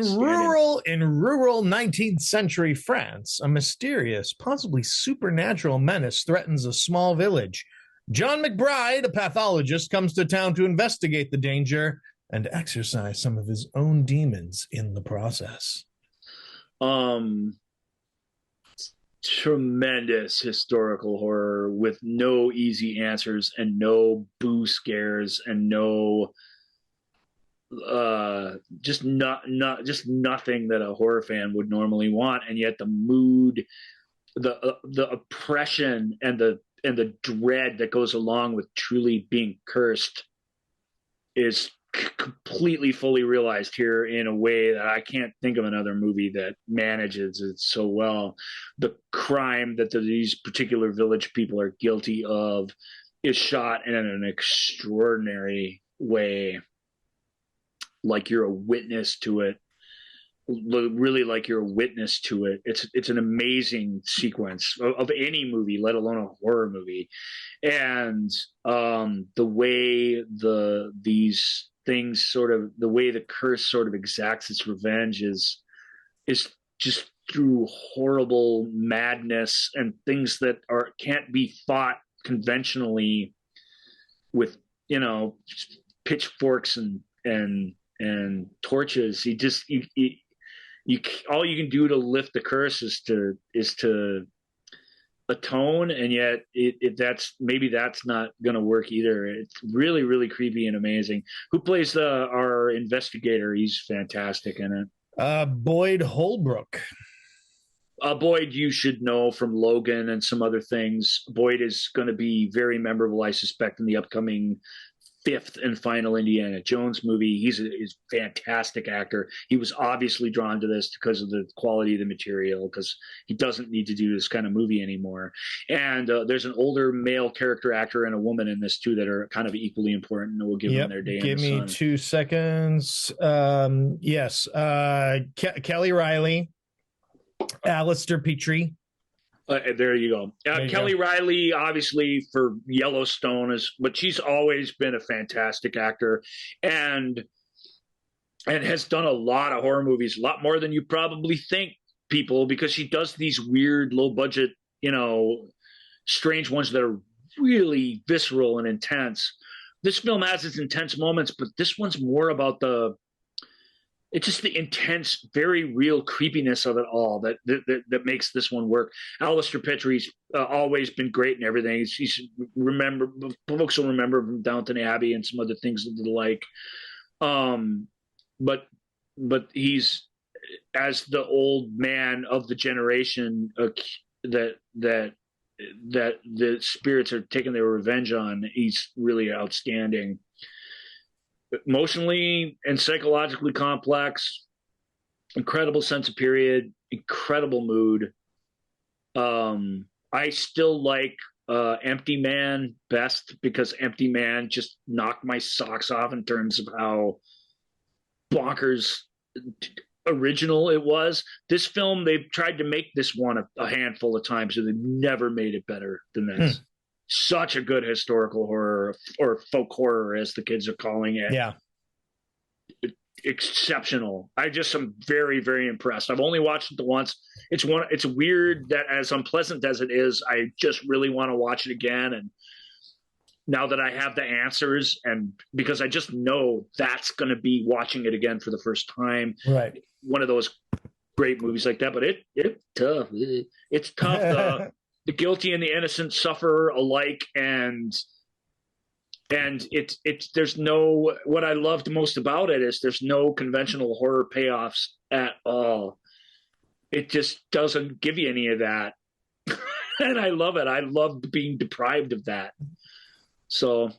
rural 19th century France, a mysterious, possibly supernatural menace threatens a small village. John McBride, a pathologist, comes to town to investigate the danger and exorcise some of his own demons in the process. Tremendous historical horror with no easy answers and no boo scares and no just nothing that a horror fan would normally want, and yet the mood, the oppression and the dread that goes along with truly being cursed is completely fully realized here in a way that I can't think of another movie that manages it so well. The crime that these particular village people are guilty of is shot in an extraordinary way. Like you're a witness to it, really like you're a witness to it. It's an amazing sequence of any movie, let alone a horror movie. And the way these things sort of, the way the curse sort of exacts its revenge is just through horrible madness and things that can't be fought conventionally with, pitchforks and torches. You all you can do to lift the curse is to atone, and yet that's not going to work either. It's really, really creepy and amazing. Who plays our investigator? He's fantastic in it. Boyd Holbrook. Boyd, you should know from Logan and some other things. Boyd is going to be very memorable, I suspect, in the upcoming 5th and final Indiana Jones movie. He's a fantastic actor. He was obviously drawn to this because of the quality of the material, because he doesn't need to do this kind of movie anymore. And there's an older male character actor and a woman in this too that are kind of equally important, and we'll give them their day Give in the me sun. 2 seconds. Yes. Kelly Riley, Alistair Petrie. There you go. Kelly Riley, obviously for Yellowstone, but she's always been a fantastic actor, and has done a lot of horror movies, a lot more than you probably think, people, because she does these weird, low budget, strange ones that are really visceral and intense. This film has its intense moments, but this one's more about it's just the intense, very real creepiness of it all that makes this one work. Alistair Petrie's always been great in everything. Folks will remember from Downton Abbey and some other things of the like. But he's, as the old man of the generation that the spirits are taking their revenge on, he's really outstanding. Emotionally and psychologically complex, incredible sense of period, incredible mood. I still like Empty Man best, because Empty Man just knocked my socks off in terms of how bonkers original it was. This film, they've tried to make this one a handful of times, and they've never made it better than this. Such a good historical horror, or folk horror as the kids are calling it. Yeah. Exceptional. I just am very, very impressed. I've only watched it once. It's weird that, as unpleasant as it is, I just really want to watch it again. And now that I have the answers, and because I just know that's going to be watching it again for the first time. Right. One of those great movies like that, but it's tough. It's tough. The guilty and the innocent suffer alike, and there's no, what I loved most about it is there's no conventional horror payoffs at all. It just doesn't give you any of that. And I love it. I love being deprived of that. So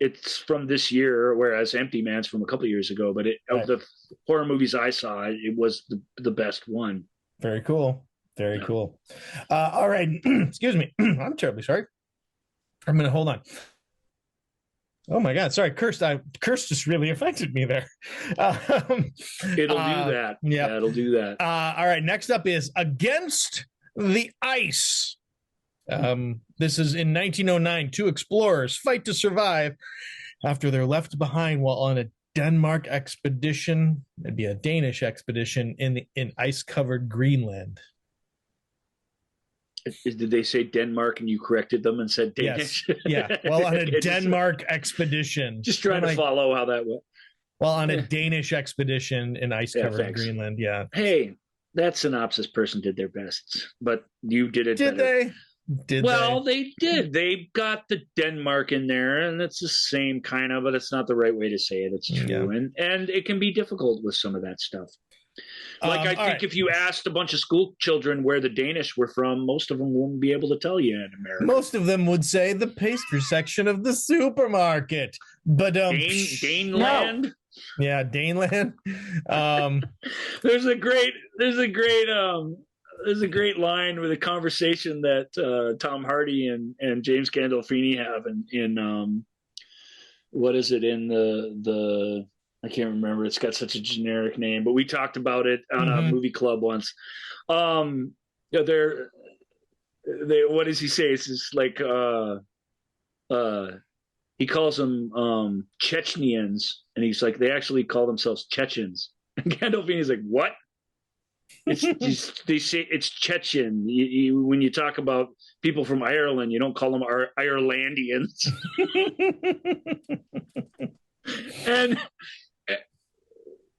it's from this year, whereas Empty Man's from a couple of years ago. But of the horror movies I saw, it was the best one. Very cool. Very cool. All right. Excuse me. I'm terribly sorry. I'm going to hold on. Oh my God! Sorry, curse just really affected me there. It'll do that. Yeah, it'll do that. All right. Next up is Against the Ice. This is in 1909. Two explorers fight to survive after they're left behind while on a Denmark expedition. It'd be a Danish expedition in ice-covered Greenland. Did they say Denmark and you corrected them and said Danish? Yes. Yeah. Well, on a Denmark expedition. Just trying to follow how that went. Well, on a Danish expedition in ice-covered Greenland. Yeah. Hey, that synopsis person did their best, but you did it better. They? They did. They got the Denmark in there, and it's the same kind of, but it's not the right way to say it. It's true. Yeah. And it can be difficult with some of that stuff. Like, I think if you asked a bunch of school children where the Danish were from, most of them wouldn't be able to tell you in America. Most of them would say the pastry section of the supermarket. But Daneland? No. Yeah, Daneland. There's a great line with a conversation that Tom Hardy and James Gandolfini have in what is it in the I can't remember. It's got such a generic name, but we talked about it on a movie club once. What does he say? It's just like he calls them Chechenians, and he's like, they actually call themselves Chechens. And Gandolfini's like, what? They say it's Chechen. When you talk about people from Ireland, you don't call them Irelandians.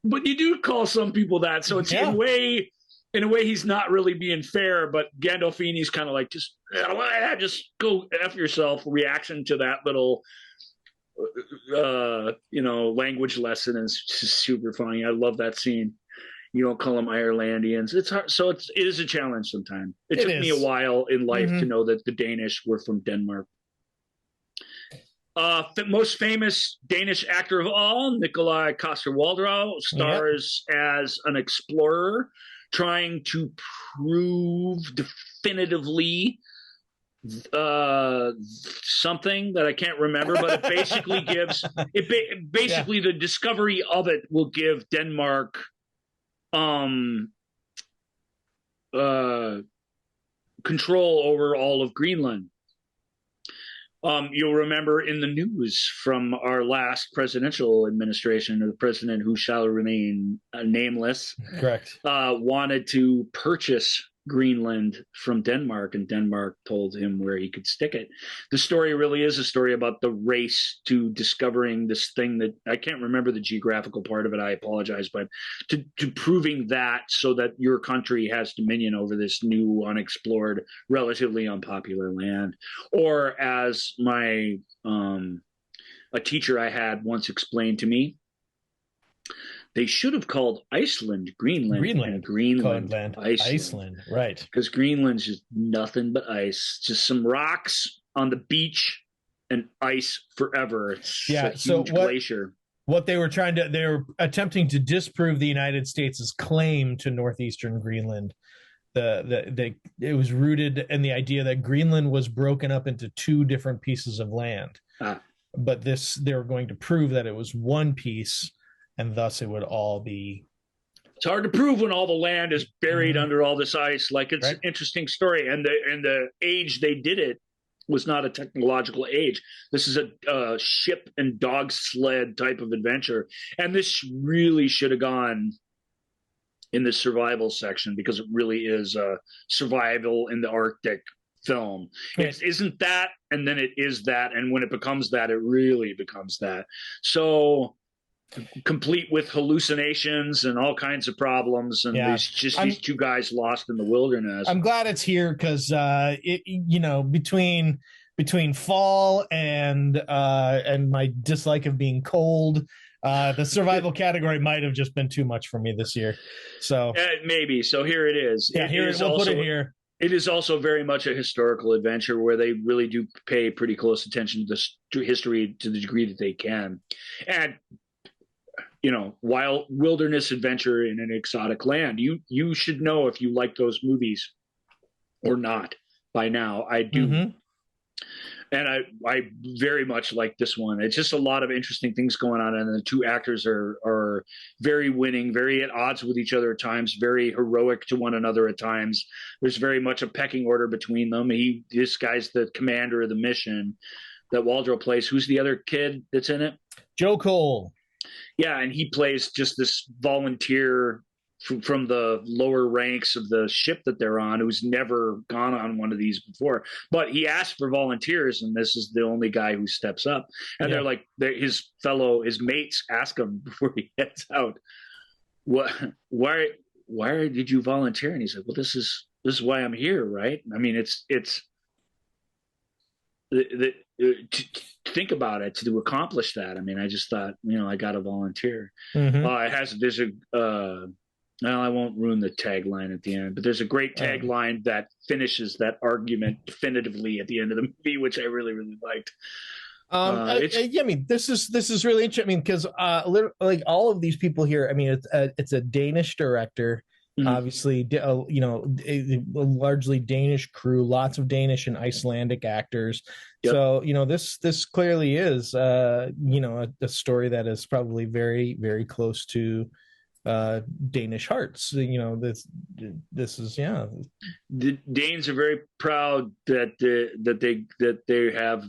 But you do call some people that, so it's in a way he's not really being fair. But Gandolfini's kind of like, just go F yourself. Reaction to that little language lesson is just super funny. I love that scene. You don't call them Irelandians. It's hard, so it is a challenge sometimes. It took me a while in life to know that the Danish were from Denmark. Most famous Danish actor of all, Nikolaj Coster-Waldau, stars as an explorer trying to prove definitively something that I can't remember, but it basically gives the discovery of it will give Denmark control over all of Greenland. You'll remember in the news from our last presidential administration, the president who shall remain nameless, correct, wanted to purchase Greenland from Denmark, and Denmark told him where he could stick it. The story really is a story about the race to discovering this thing that I can't remember the geographical part of it. I apologize, but to proving that so that your country has dominion over this new, unexplored, relatively unpopular land. Or as my a teacher I had once explained to me, they should have called Iceland Greenland and Greenland Iceland. Right. Because Greenland's just nothing but ice. Just some rocks on the beach and ice forever. It's a huge glacier. What they were attempting to disprove the United States' claim to northeastern Greenland. It was rooted in the idea that Greenland was broken up into two different pieces of land. But they were going to prove that it was one piece, and thus it would all be. It's hard to prove when all the land is buried under all this ice. Like, it's an interesting story, and the age they did it was not a technological age. This is a ship and dog sled type of adventure, and this really should have gone in the survival section, because it really is a survival in the Arctic film. It isn't that, and then it is that, and when it becomes that, it really becomes that. So, complete with hallucinations and all kinds of problems, and these two guys lost in the wilderness. I'm glad it's here, because between fall and my dislike of being cold, the survival category might have just been too much for me this year. So maybe. So here it is. Yeah, we'll put it here. It is also very much a historical adventure where they really do pay pretty close attention to history to the degree that they can. And, while wilderness adventure in an exotic land, you should know if you like those movies or not by now. I do. Mm-hmm. And I very much like this one. It's just a lot of interesting things going on, and the two actors are very winning, very at odds with each other at times, very heroic to one another at times. There's very much a pecking order between them. This guy's the commander of the mission that Waldro plays. Who's the other kid that's in it? Joe Cole. Yeah, and he plays just this volunteer from the lower ranks of the ship that they're on, who's never gone on one of these before. But he asked for volunteers, and this is the only guy who steps up. And they're like, his mates ask him before he heads out, why did you volunteer? And he's like, well, this is why I'm here, right? I mean, it's to think about it, to accomplish that. I mean, I just thought, I got to volunteer. Mm-hmm. Well, I won't ruin the tagline at the end, but there's a great tagline that finishes that argument definitively at the end of the movie, which I really, really liked. I mean, this is really interesting. I mean, because like all of these people here, I mean, it's a Danish director, mm-hmm. obviously, a largely Danish crew, lots of Danish and Icelandic actors. Yep. So, this clearly is, a story that is probably very, very close to Danish hearts. This is the Danes are very proud that they have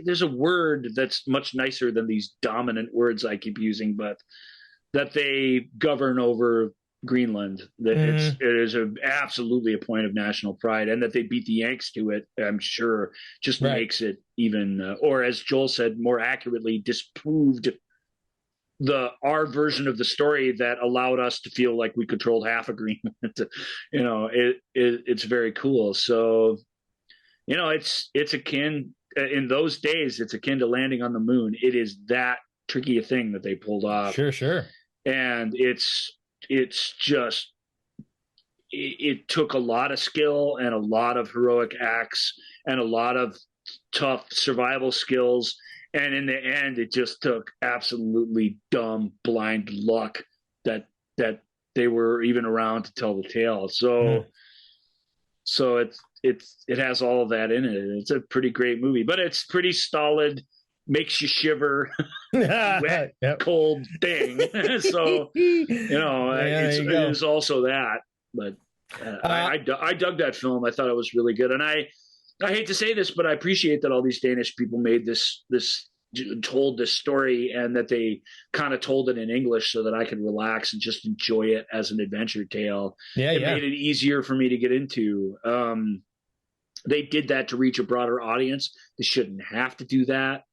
there's a word that's much nicer than these dominant words I keep using, but that they govern over Greenland, that it is absolutely a point of national pride, and that they beat the Yanks to it, I'm sure, just makes it even or as Joel said, more accurately disproved our version of the story that allowed us to feel like we controlled half of Greenland. It's very cool. So, it's akin, in those days, it's akin to landing on the moon. It is that tricky a thing that they pulled off. Sure. And it's just, it took a lot of skill and a lot of heroic acts and a lot of tough survival skills. And in the end, it just took absolutely dumb, blind luck that they were even around to tell the tale. So it has all of that in it. It's a pretty great movie, but it's pretty stolid, makes you shiver, wet, cold thing. So it is also that. But I dug that film. I thought it was really good, and I hate to say this, but I appreciate that all these Danish people made told this story, and that they kind of told it in English so that I could relax and just enjoy it as an adventure tale. It made it easier for me to get into. They did that to reach a broader audience. They shouldn't have to do that.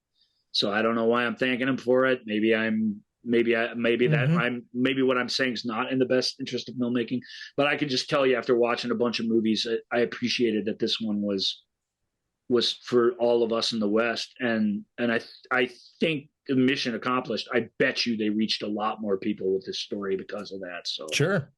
So I don't know why I'm thanking them for it. Maybe what I'm saying is not in the best interest of filmmaking, but I can just tell you after watching a bunch of movies, I appreciated that this one was for all of us in the West. And I think the mission accomplished. I bet you they reached a lot more people with this story because of that. So sure.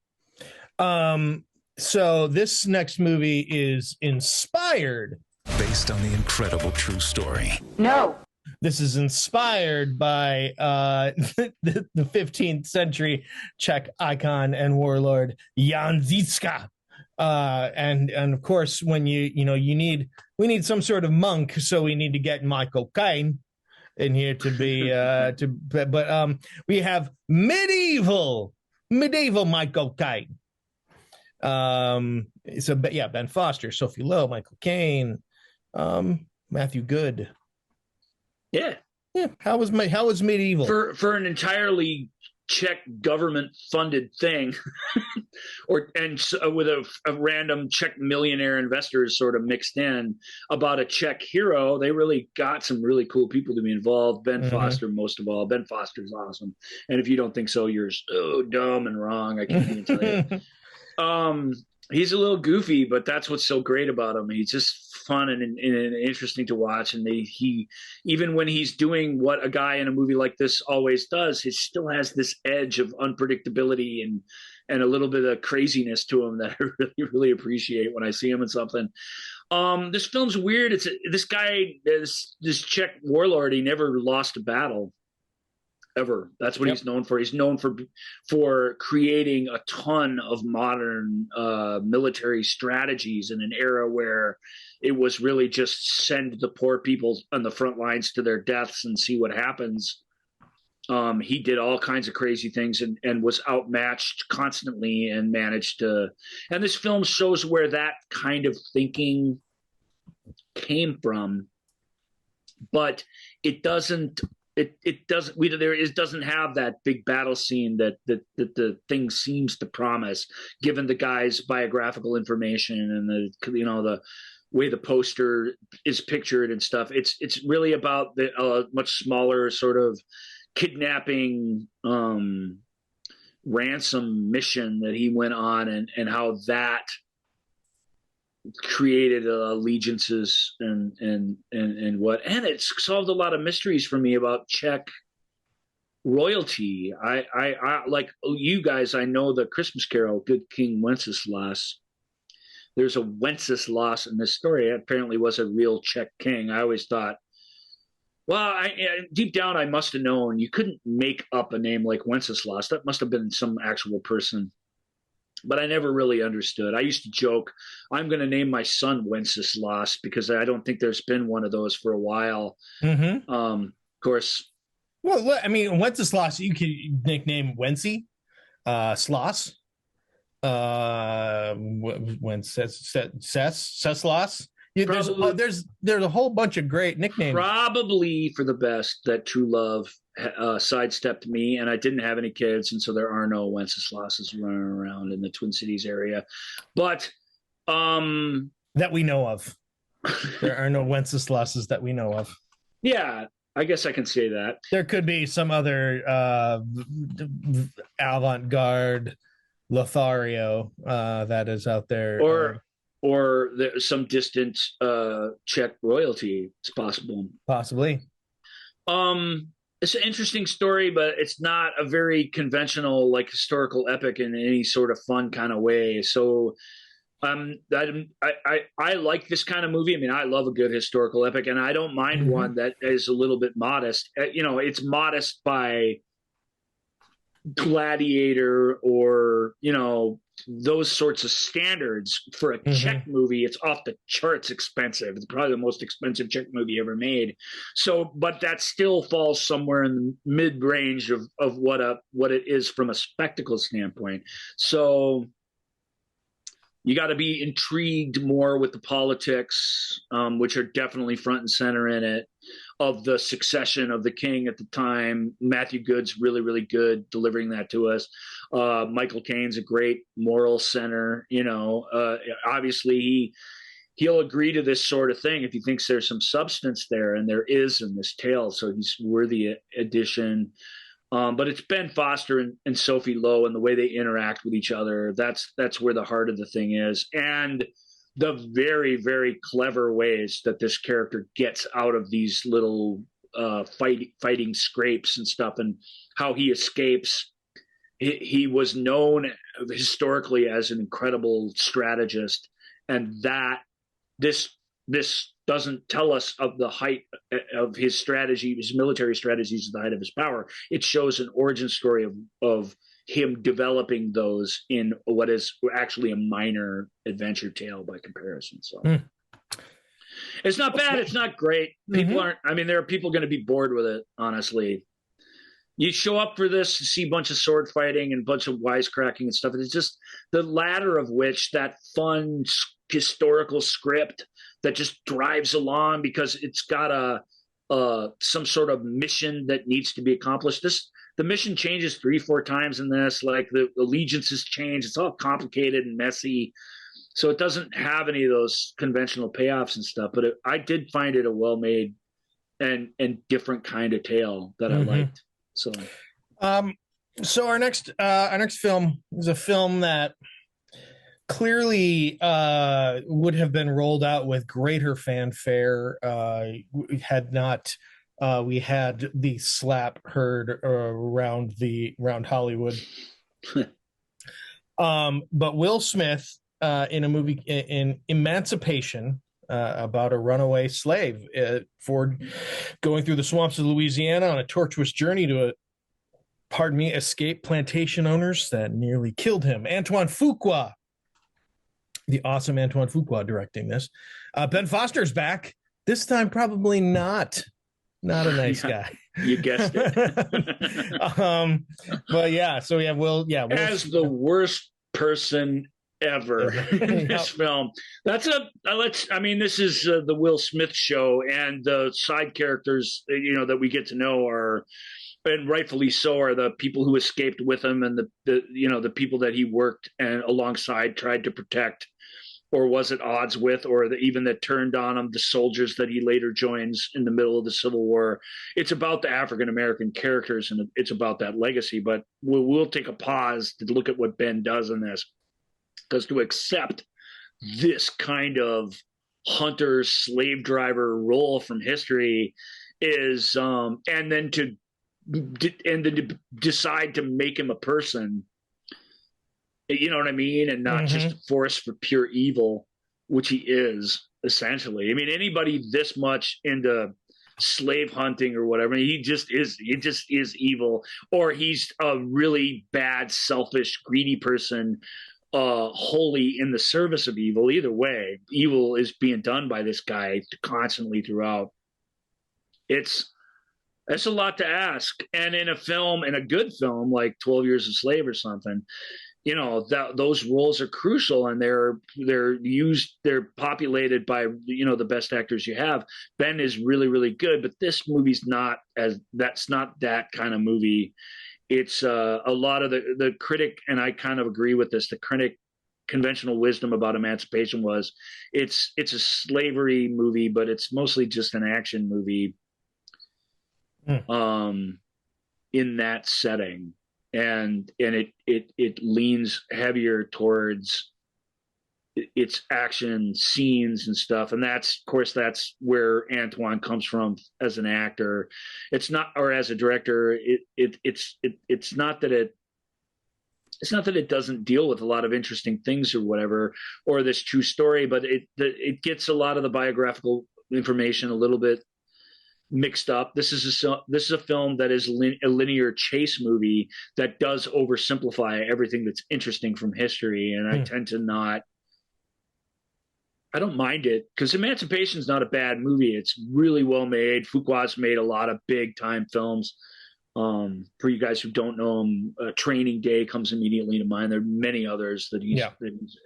So this next movie is inspired based on the incredible true story. No. This is inspired by the 15th century Czech icon and warlord Jan Žižka. And of course, when we need some sort of monk, so we need to get Michael Caine in here to be but we have medieval Michael Caine. Ben Foster, Sophie Lowe, Michael Caine, Matthew Good. Yeah. How was medieval for an entirely Czech government funded thing, with a random Czech millionaire investors sort of mixed in about a Czech hero? They really got some really cool people to be involved. Ben Foster, most of all. Ben Foster's awesome, and if you don't think so, you're so dumb and wrong. I can't even tell you. He's a little goofy, but that's what's so great about him. He's just fun and interesting to watch. And he even when he's doing what a guy in a movie like this always does, he still has this edge of unpredictability and a little bit of craziness to him that I really, really appreciate when I see him in something. This film's weird. This guy, this Czech warlord. He never lost a battle ever. That's what he's known for. He's known for creating a ton of modern military strategies in an era where it was really just send the poor people on the front lines to their deaths and see what happens. He did all kinds of crazy things and was outmatched constantly and managed to. And this film shows where that kind of thinking came from, but it doesn't. It doesn't have that big battle scene that the thing seems to promise, given the guy's biographical information and the way the poster is pictured and stuff. It's really about the much smaller sort of kidnapping ransom mission that he went on, and how that created allegiances and it solved a lot of mysteries for me about Czech royalty. I like you guys. I know the Christmas Carol, Good King Wenceslas. There's a Wenceslas in this story. It apparently was a real Czech king. I always thought, well, deep down I must have known you couldn't make up a name like Wenceslas. That must have been some actual person. But I never really understood. I used to joke, I'm going to name my son Wenceslas because I don't think there's been one of those for a while. Mm-hmm. Of course. Well, I mean, Wenceslas, you could nickname Wency, Sloss, Ceslas. There's a whole bunch of great nicknames. Probably for the best that True Love sidestepped me, and I didn't have any kids, and so there are no Wenceslases running around in the Twin Cities area. But that we know of, there are no Wenceslases that we know of. Yeah, I guess I can say that. There could be some other avant-garde Lothario that is out there, or there's some distant Czech royalty. It's possible. Possibly. It's an interesting story, but it's not a very conventional, like, historical epic in any sort of fun kind of way. So I like this kind of movie. I mean, I love a good historical epic, and I don't mind one that is a little bit modest. It's modest by Gladiator or, those sorts of standards. For a Czech movie, it's off the charts expensive. It's probably the most expensive Czech movie ever made. So, but that still falls somewhere in the mid-range of what it is from a spectacle standpoint. So you got to be intrigued more with the politics, which are definitely front and center in it, of the succession of the king at the time. Matthew Good's really, really good delivering that to us. Michael Caine's a great moral center. Obviously he'll agree to this sort of thing if he thinks there's some substance there, and there is in this tale. So he's worthy addition. But it's Ben Foster and Sophie Lowe and the way they interact with each other. That's where the heart of the thing is. And the very, very clever ways that this character gets out of these little fighting scrapes and stuff, and how he escapes. He was known historically as an incredible strategist, and that this doesn't tell us of the height of his strategy, his military strategies at the height of his power. It shows an origin story of him developing those in what is actually a minor adventure tale by comparison. So it's not bad. It's not great. People aren't, there are people going to be bored with it, honestly. You show up for this to see a bunch of sword fighting and a bunch of wisecracking and stuff. It's just the latter of which, that fun historical script that just drives along because it's got some sort of mission that needs to be accomplished. The mission changes 3-4 times in this. Like, the allegiances change. It's all complicated and messy. So it doesn't have any of those conventional payoffs and stuff. But I did find it a well-made and different kind of tale that I liked. So, so our next film is a film that clearly would have been rolled out with greater fanfare had not we had the slap heard around Hollywood. But Will Smith in a movie in Emancipation about a runaway slave for going through the swamps of Louisiana on a tortuous journey to escape plantation owners that nearly killed him. Antoine Fuqua, the awesome Antoine Fuqua directing this. Ben Foster's back. This time probably not a nice guy. You guessed it. But yeah, so yeah, Will as the worst person ever in this film. This is the Will Smith show, and the side characters, that we get to know are, and rightfully so, are the people who escaped with him, and the people that he worked and alongside tried to protect, or was at odds with, or even that turned on him, the soldiers that he later joins in the middle of the Civil War. It's about the African-American characters, and it's about that legacy. But we'll take a pause to look at what Ben does in this, because to accept this kind of hunter, slave driver role from history is, and then to decide to make him a person, you know what I mean? And not just a force for pure evil, which he is, essentially. I mean, anybody this much into slave hunting or whatever, he just is evil, or he's a really bad, selfish, greedy person, wholly in the service of evil. Either way, evil is being done by this guy constantly throughout. That's a lot to ask. And in a good film like 12 Years a Slave or something, those roles are crucial, and they're populated by the best actors you have. Ben is really, really good, but this movie's that's not that kind of movie. It's a lot of the critic, and I kind of agree with this, the critic conventional wisdom about Emancipation was it's a slavery movie, but it's mostly just an action movie in that setting. And it leans heavier towards its action scenes and stuff, and that's where Antoine comes from as an actor. It's not, or as a director. It's not that it doesn't deal with a lot of interesting things or whatever, or this true story, but it gets a lot of the biographical information a little bit mixed up. This is a film that is a linear chase movie that does oversimplify everything that's interesting from history, and I tend to not. I don't mind it, because Emancipation's not a bad movie. It's really well made. Fuqua's made a lot of big time films. For you guys who don't know him, Training Day comes immediately to mind. There are many others that he's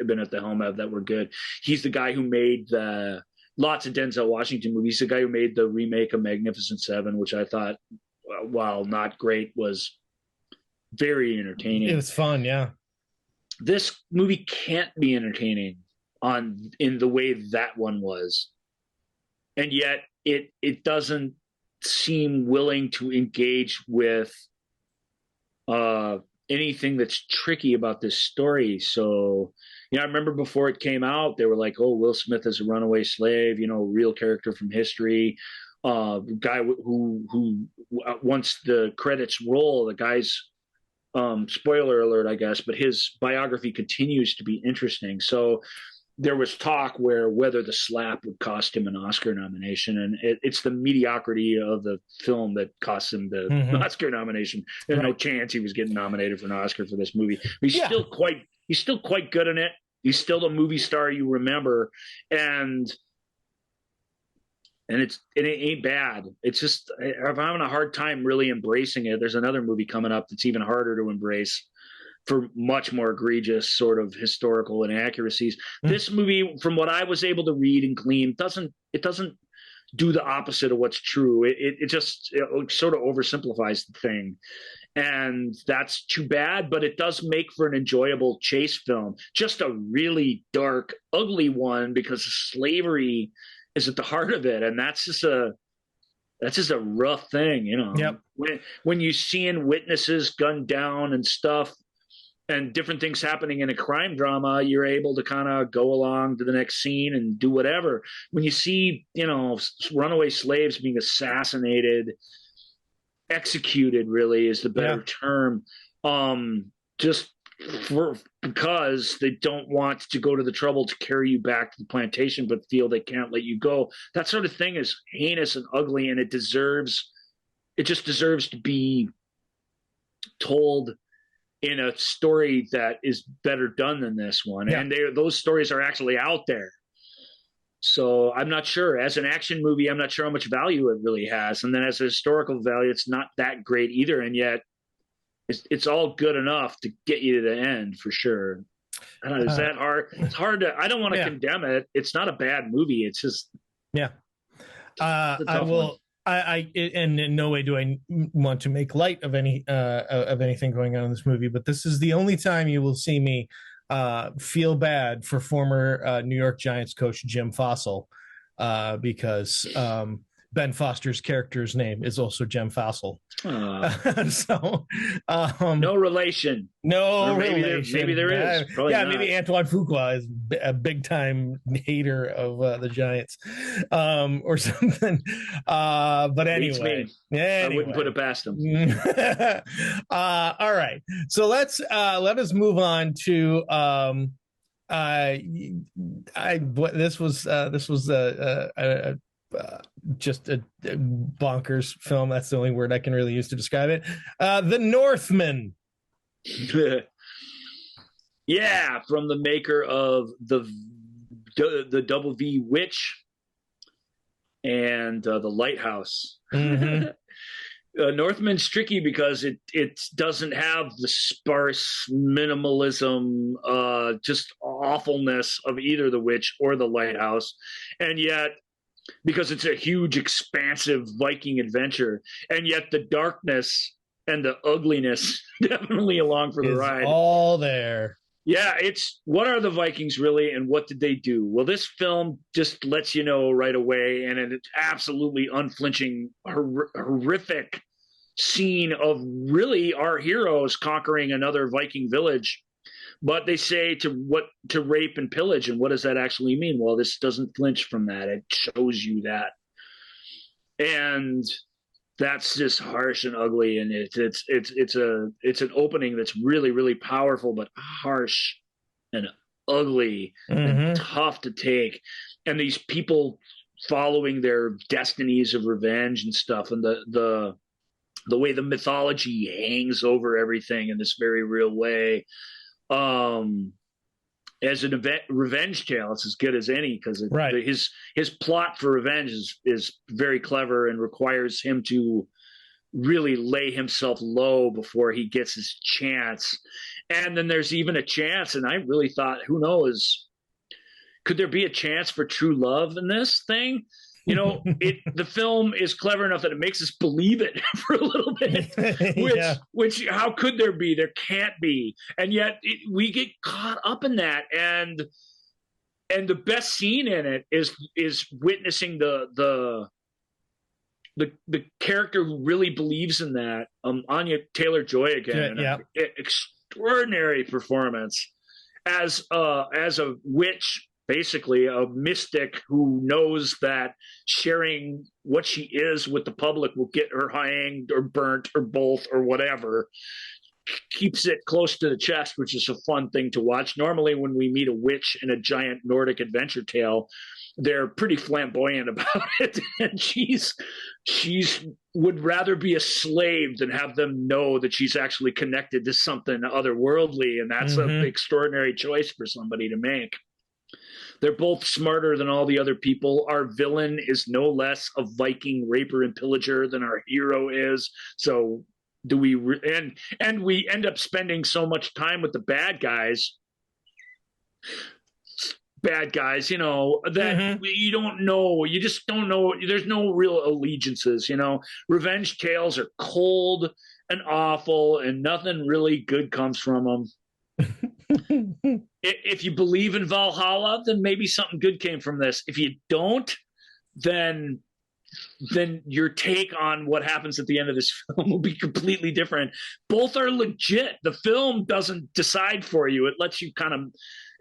been at the helm of that were good. He's the guy who made lots of Denzel Washington movies. The guy who made the remake of Magnificent Seven, which I thought, while not great, was very entertaining. It was fun, yeah. This movie can't be entertaining in the way that one was, and yet it doesn't seem willing to engage with anything that's tricky about this story. So, I remember before it came out, they were like, "Oh, Will Smith is a runaway slave, real character from history." Guy who once the credits roll, the guy's spoiler alert, I guess, but his biography continues to be interesting. So there was talk whether the slap would cost him an Oscar nomination, and it's the mediocrity of the film that cost him the Oscar nomination. There's no chance he was getting nominated for an Oscar for this movie. He's still quite good in it. He's still the movie star you remember, and it ain't bad. It's just, I'm having a hard time really embracing it. There's another movie coming up that's even harder to embrace for much more egregious sort of historical inaccuracies. This movie, from what I was able to read and glean, doesn't do the opposite of what's true. It just sort of oversimplifies the thing. And that's too bad, but it does make for an enjoyable chase film. Just a really dark, ugly one, because slavery is at the heart of it. And that's just a rough thing, Yep. When you seeing witnesses gunned down and stuff, and different things happening in a crime drama, you're able to kind of go along to the next scene and do whatever. When you see, runaway slaves being assassinated, executed really is the better term. Just because they don't want to go to the trouble to carry you back to the plantation, but feel they can't let you go. That sort of thing is heinous and ugly, and it just deserves to be told in a story that is better done than this one. Yeah. And those stories are actually out there. So I'm not sure. As an action movie, I'm not sure how much value it really has. And then as a historical value, it's not that great either. And yet it's all good enough to get you to the end for sure. I don't know, is that hard? It's hard to, I don't want to condemn it. It's not a bad movie. It's just, I and in no way do I want to make light of anything going on in this movie, but this is the only time you will see me feel bad for former New York Giants coach Jim Fossil, because Ben Foster's character's name is also Jim Fossil. So no relation. No relation. Maybe there is. Maybe Antoine Fuqua is a big time hater of the Giants, or something. But anyway, I wouldn't put it past him. All right, so let us move on to this was just a bonkers film. That's the only word I can really use to describe it. The Northman. Yeah, from the maker of the Double V Witch and the Lighthouse. Mm-hmm. Northman's tricky because it doesn't have the sparse minimalism, just awfulness of either the Witch or the Lighthouse, and yet because it's a huge, expansive Viking adventure, and yet the darkness and the ugliness definitely along for the ride. All there. Yeah, it's what are the Vikings really, and what did they do? Well, this film just lets you know right away, and it's absolutely unflinching, horrific scene of really our heroes conquering another Viking village. But they say to rape and pillage, and what does that actually mean? Well, this doesn't flinch from that. It shows you that, and that's just harsh and ugly. And it's an opening that's really, really powerful, but harsh and ugly and tough to take. And these people following their destinies of revenge and stuff, and the way the mythology hangs over everything in this very real way. As an revenge tale, it's as good as any, because his plot for revenge is very clever and requires him to really lay himself low before he gets his chance. And then there's even a chance, and I really thought, who knows, could there be a chance for true love in this thing? You know, the film is clever enough that it makes us believe it for a little bit, which how could there be? There can't be. And yet we get caught up in that. And the best scene in it is witnessing the character who really believes in that. Anya Taylor-Joy again. Extraordinary performance as a witch. Basically, a mystic who knows that sharing what she is with the public will get her hanged or burnt or both or whatever. Keeps it close to the chest, which is a fun thing to watch. Normally, when we meet a witch in a giant Nordic adventure tale, they're pretty flamboyant about it. And she's would rather be a slave than have them know that she's actually connected to something otherworldly. And that's an extraordinary choice for somebody to make. They're both smarter than all the other people. Our villain is no less a Viking raper and pillager than our hero is. So do we and we end up spending so much time with the bad guys, you know, that you don't know. You just don't know. There's no real allegiances, you know. Revenge tales are cold and awful, and nothing really good comes from them. If you believe in Valhalla, then maybe something good came from this. If you don't, then your take on what happens at the end of this film will be completely different. Both are legit. The film doesn't decide for you. It lets you kind of,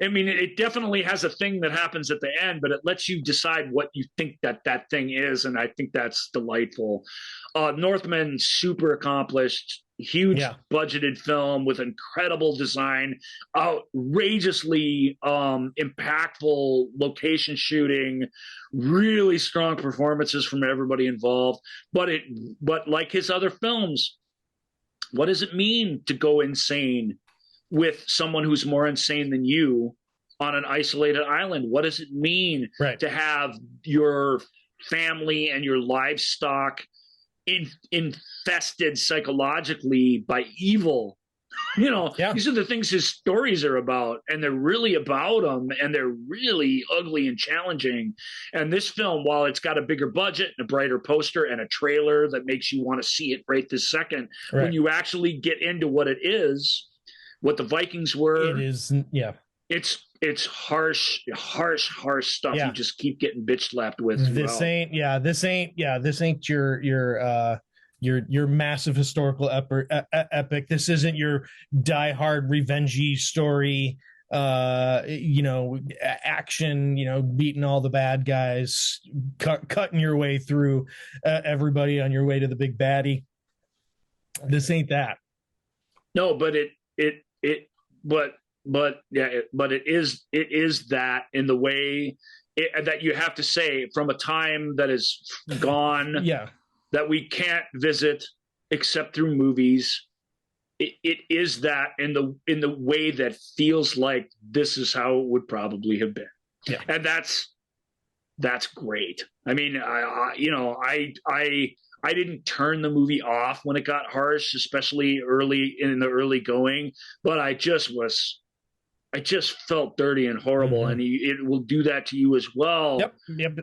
I mean, it definitely has a thing that happens at the end, but it lets you decide what you think that thing is, and I think that's delightful. Northman, super accomplished. huge Yeah. budgeted film with incredible design, outrageously impactful location shooting, really strong performances from everybody involved. But like his other films, what does it mean to go insane with someone who's more insane than you on an isolated island? What does it mean to have your family and your livestock infested psychologically by evil? These are the things his stories are about, and they're really about them, and they're really ugly and challenging. And this film, while it's got a bigger budget and a brighter poster and a trailer that makes you want to see it right this second, when you actually get into what it is, what the Vikings were, it's harsh stuff. You just keep getting bitch slapped with. This ain't your massive historical epic. This isn't your diehard revengey story, action, beating all the bad guys, cutting your way through everybody on your way to the big baddie. This ain't that. No, but it is that in the way that you have to say from a time that is gone. That we can't visit except through movies. It is that in the way that feels like this is how it would probably have been. Yeah. And that's great. I mean, I didn't turn the movie off when it got harsh, especially early in the early going, but I just felt dirty and horrible, and it will do that to you as well. Yep.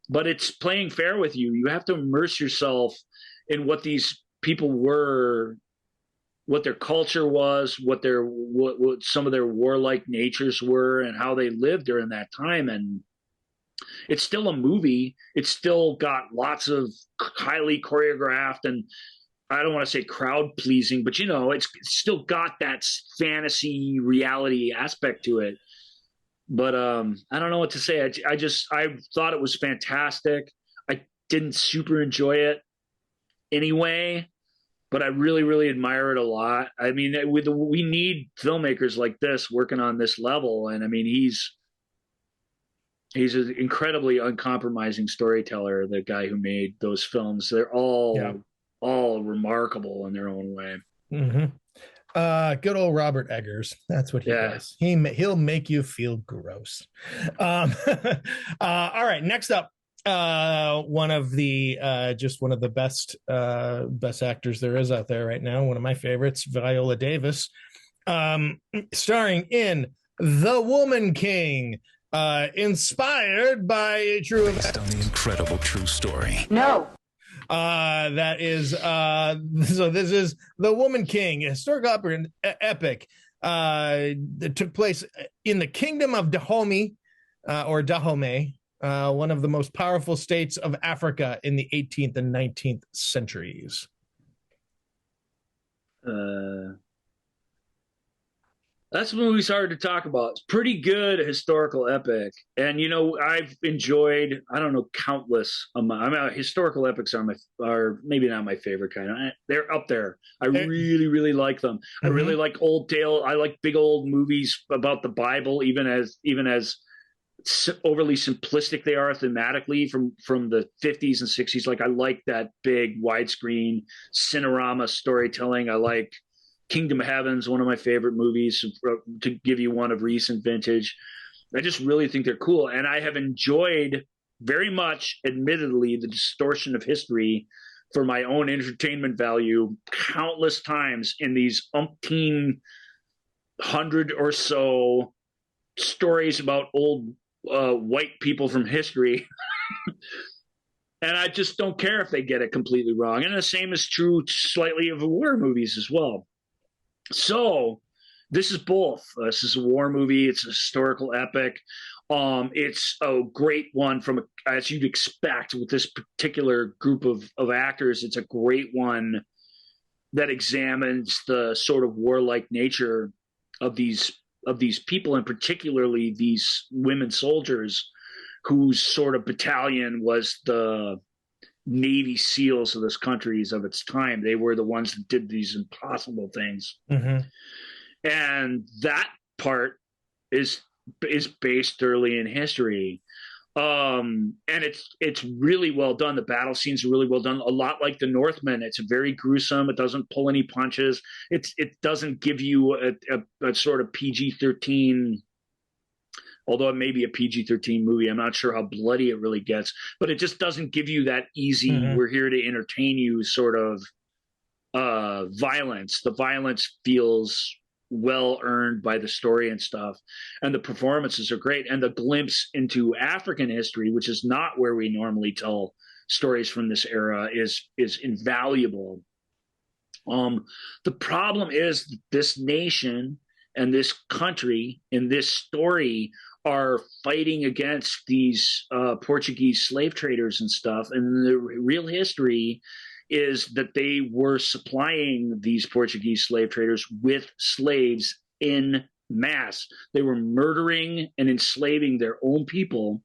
But it's playing fair with you. You have to immerse yourself in what these people were, what their culture was, what some of their warlike natures were, and how they lived during that time. And it's still a movie. It's still got lots of highly choreographed, and I don't want to say crowd pleasing, but it's still got that fantasy reality aspect to it. But I don't know what to say. I thought it was fantastic. I didn't super enjoy it anyway, but I really, really admire it a lot. I mean, we need filmmakers like this working on this level, and I mean, he's an incredibly uncompromising storyteller. The guy who made those films, they're all remarkable in their own way. Mm-hmm. Good old Robert Eggers. That's what he does. He'll make you feel gross. All right. Next up, one of the best actors there is out there right now. One of my favorites, Viola Davis, starring in The Woman King, inspired by a true event. Based on the incredible true story. No. That is so this is The Woman King, a historical epic that took place in the kingdom of Dahomey, or Dahomey, one of the most powerful states of Africa in the 18th and 19th centuries. That's a movie's hard to talk about. It's pretty good historical epic. And, I've enjoyed, countless. Historical epics are maybe not my favorite kind. They're up there. I really, really like them. Mm-hmm. I really like old tale. I like big old movies about the Bible, even as overly simplistic they are thematically from the 50s and 60s. Like, I like that big widescreen Cinerama storytelling. I like Kingdom of Heaven's one of my favorite movies, to give you one of recent vintage. I just really think they're cool. And I have enjoyed very much, admittedly, the distortion of history for my own entertainment value countless times in these 100 or so stories about old white people from history. And I just don't care if they get it completely wrong. And the same is true slightly of war movies as well. So this is both. This is a war movie. It's a historical epic. It's a great one as you'd expect with this particular group of actors. It's a great one that examines the sort of warlike nature of these people, and particularly these women soldiers whose sort of battalion was the Navy SEALs of this countries of its time. They were the ones that did these impossible things. Mm-hmm. And that part is based early in history. And it's really well done. The battle scenes are really well done. A lot like the Northman. It's very gruesome. It doesn't pull any punches. It doesn't give you a sort of PG-13, although it may be a PG-13 movie. I'm not sure how bloody it really gets, but it just doesn't give you that easy, we're here to entertain you sort of violence. The violence feels well earned by the story and stuff, and the performances are great, and the glimpse into African history, which is not where we normally tell stories from this era, is invaluable. The problem is that this nation and this country in this story are fighting against these Portuguese slave traders and stuff, and the real history is that they were supplying these Portuguese slave traders with slaves in mass. They were murdering and enslaving their own people.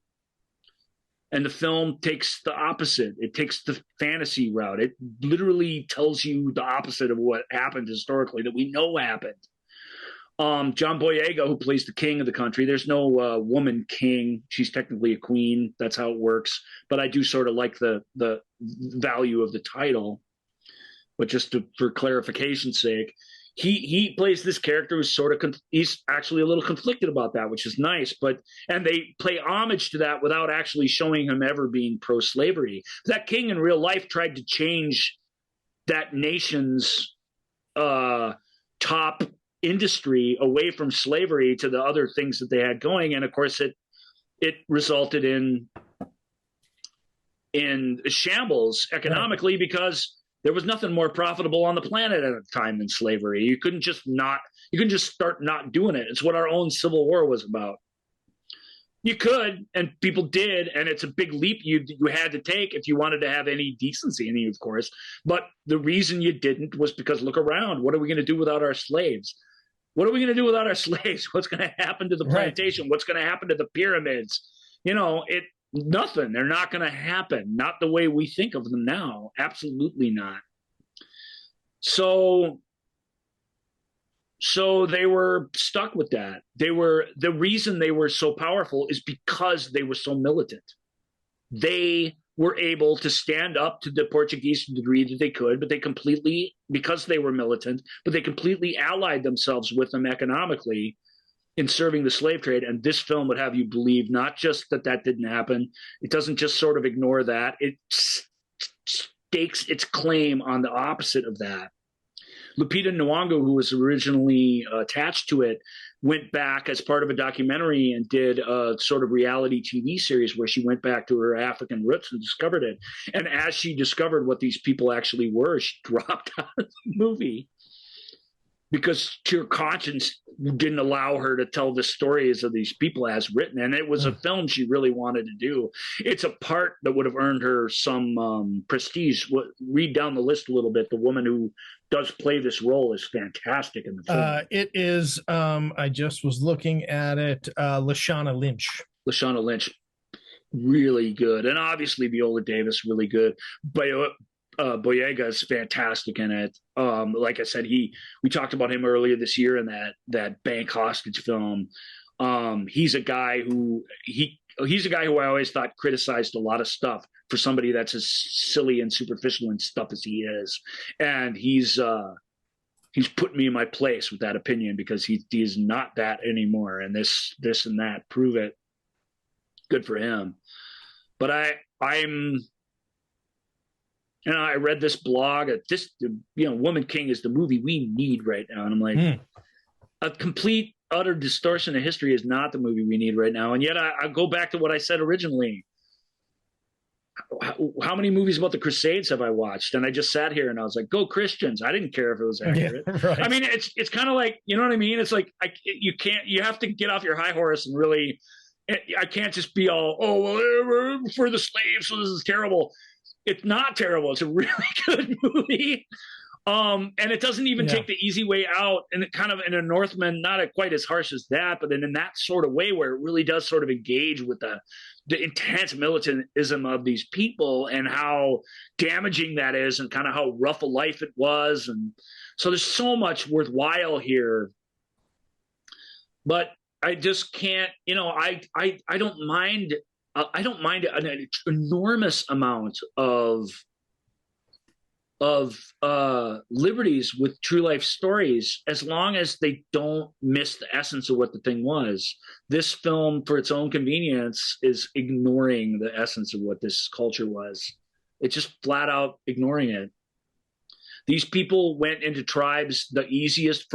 And the film takes the opposite. It takes the fantasy route. It literally tells you the opposite of what happened historically, that we know happened. John Boyega, who plays the king of the country, there's no woman king. She's technically a queen. That's how it works. But I do sort of like the value of the title. But just for clarification's sake, he plays this character who's sort of he's actually a little conflicted about that, which is nice. And they play homage to that without actually showing him ever being pro-slavery. That king in real life tried to change that nation's top industry away from slavery to the other things that they had going, and of course it resulted in shambles economically, because there was nothing more profitable on the planet at the time than slavery. You couldn't just start not doing it. It's what our own Civil War was about. You could, and people did, and it's a big leap you had to take if you wanted to have any decency in you, of course. But the reason you didn't was because, look around. What are we going to do without our slaves? What are we going to do without our slaves? What's going to happen to the plantation? What's going to happen to the pyramids? Nothing. They're not going to happen. Not the way we think of them now. Absolutely not. So they were stuck with that. The reason they were so powerful is because they were so militant. They were able to stand up to the Portuguese to the degree that they could, because they were militant, but they completely allied themselves with them economically in serving the slave trade. And this film would have you believe not just that didn't happen. It doesn't just sort of ignore that. It stakes its claim on the opposite of that. Lupita Nyong'o, who was originally attached to it, went back as part of a documentary and did a sort of reality TV series where she went back to her African roots and discovered it. And as she discovered what these people actually were, she dropped out of the movie because her conscience didn't allow her to tell the stories of these people as written. And it was a film she really wanted to do. It's a part that would have earned her some prestige. Read down the list a little bit. The woman who does play this role is fantastic in the film. It is, I just was looking at it, Lashana Lynch. Lashana Lynch, really good. And obviously Viola Davis, really good. Boyega is fantastic in it. Like I said, we talked about him earlier this year in that bank hostage film. He's a guy who I always thought criticized a lot of stuff for somebody that's as silly and superficial and stuff as he is. And he's put me in my place with that opinion, because he is not that anymore. And this and that prove it. Good for him. But I read this blog at Woman King is the movie we need right now. And I'm like, a complete, utter distortion of history is not the movie we need right now. And yet I go back to what I said originally. How many movies about the Crusades have I watched? And I just sat here and I was like, go Christians. I didn't care if it was accurate. Yeah, right. I mean, it's kind of like, you know what I mean? It's like, you have to get off your high horse and really, I can't just be all, for the slaves, so this is terrible. It's not terrible. It's a really good movie. And it doesn't even take the easy way out, and it kind of in a Northman, not quite as harsh as that, but then in that sort of way where it really does sort of engage with the intense militantism of these people and how damaging that is, and kind of how rough a life it was. And so there's so much worthwhile here, but I just can't, I don't mind. I don't mind an enormous amount of liberties with true life stories, as long as they don't miss the essence of what the thing was. This film, for its own convenience, is ignoring the essence of what this culture was. It's just flat out ignoring it. These people went into tribes the easiest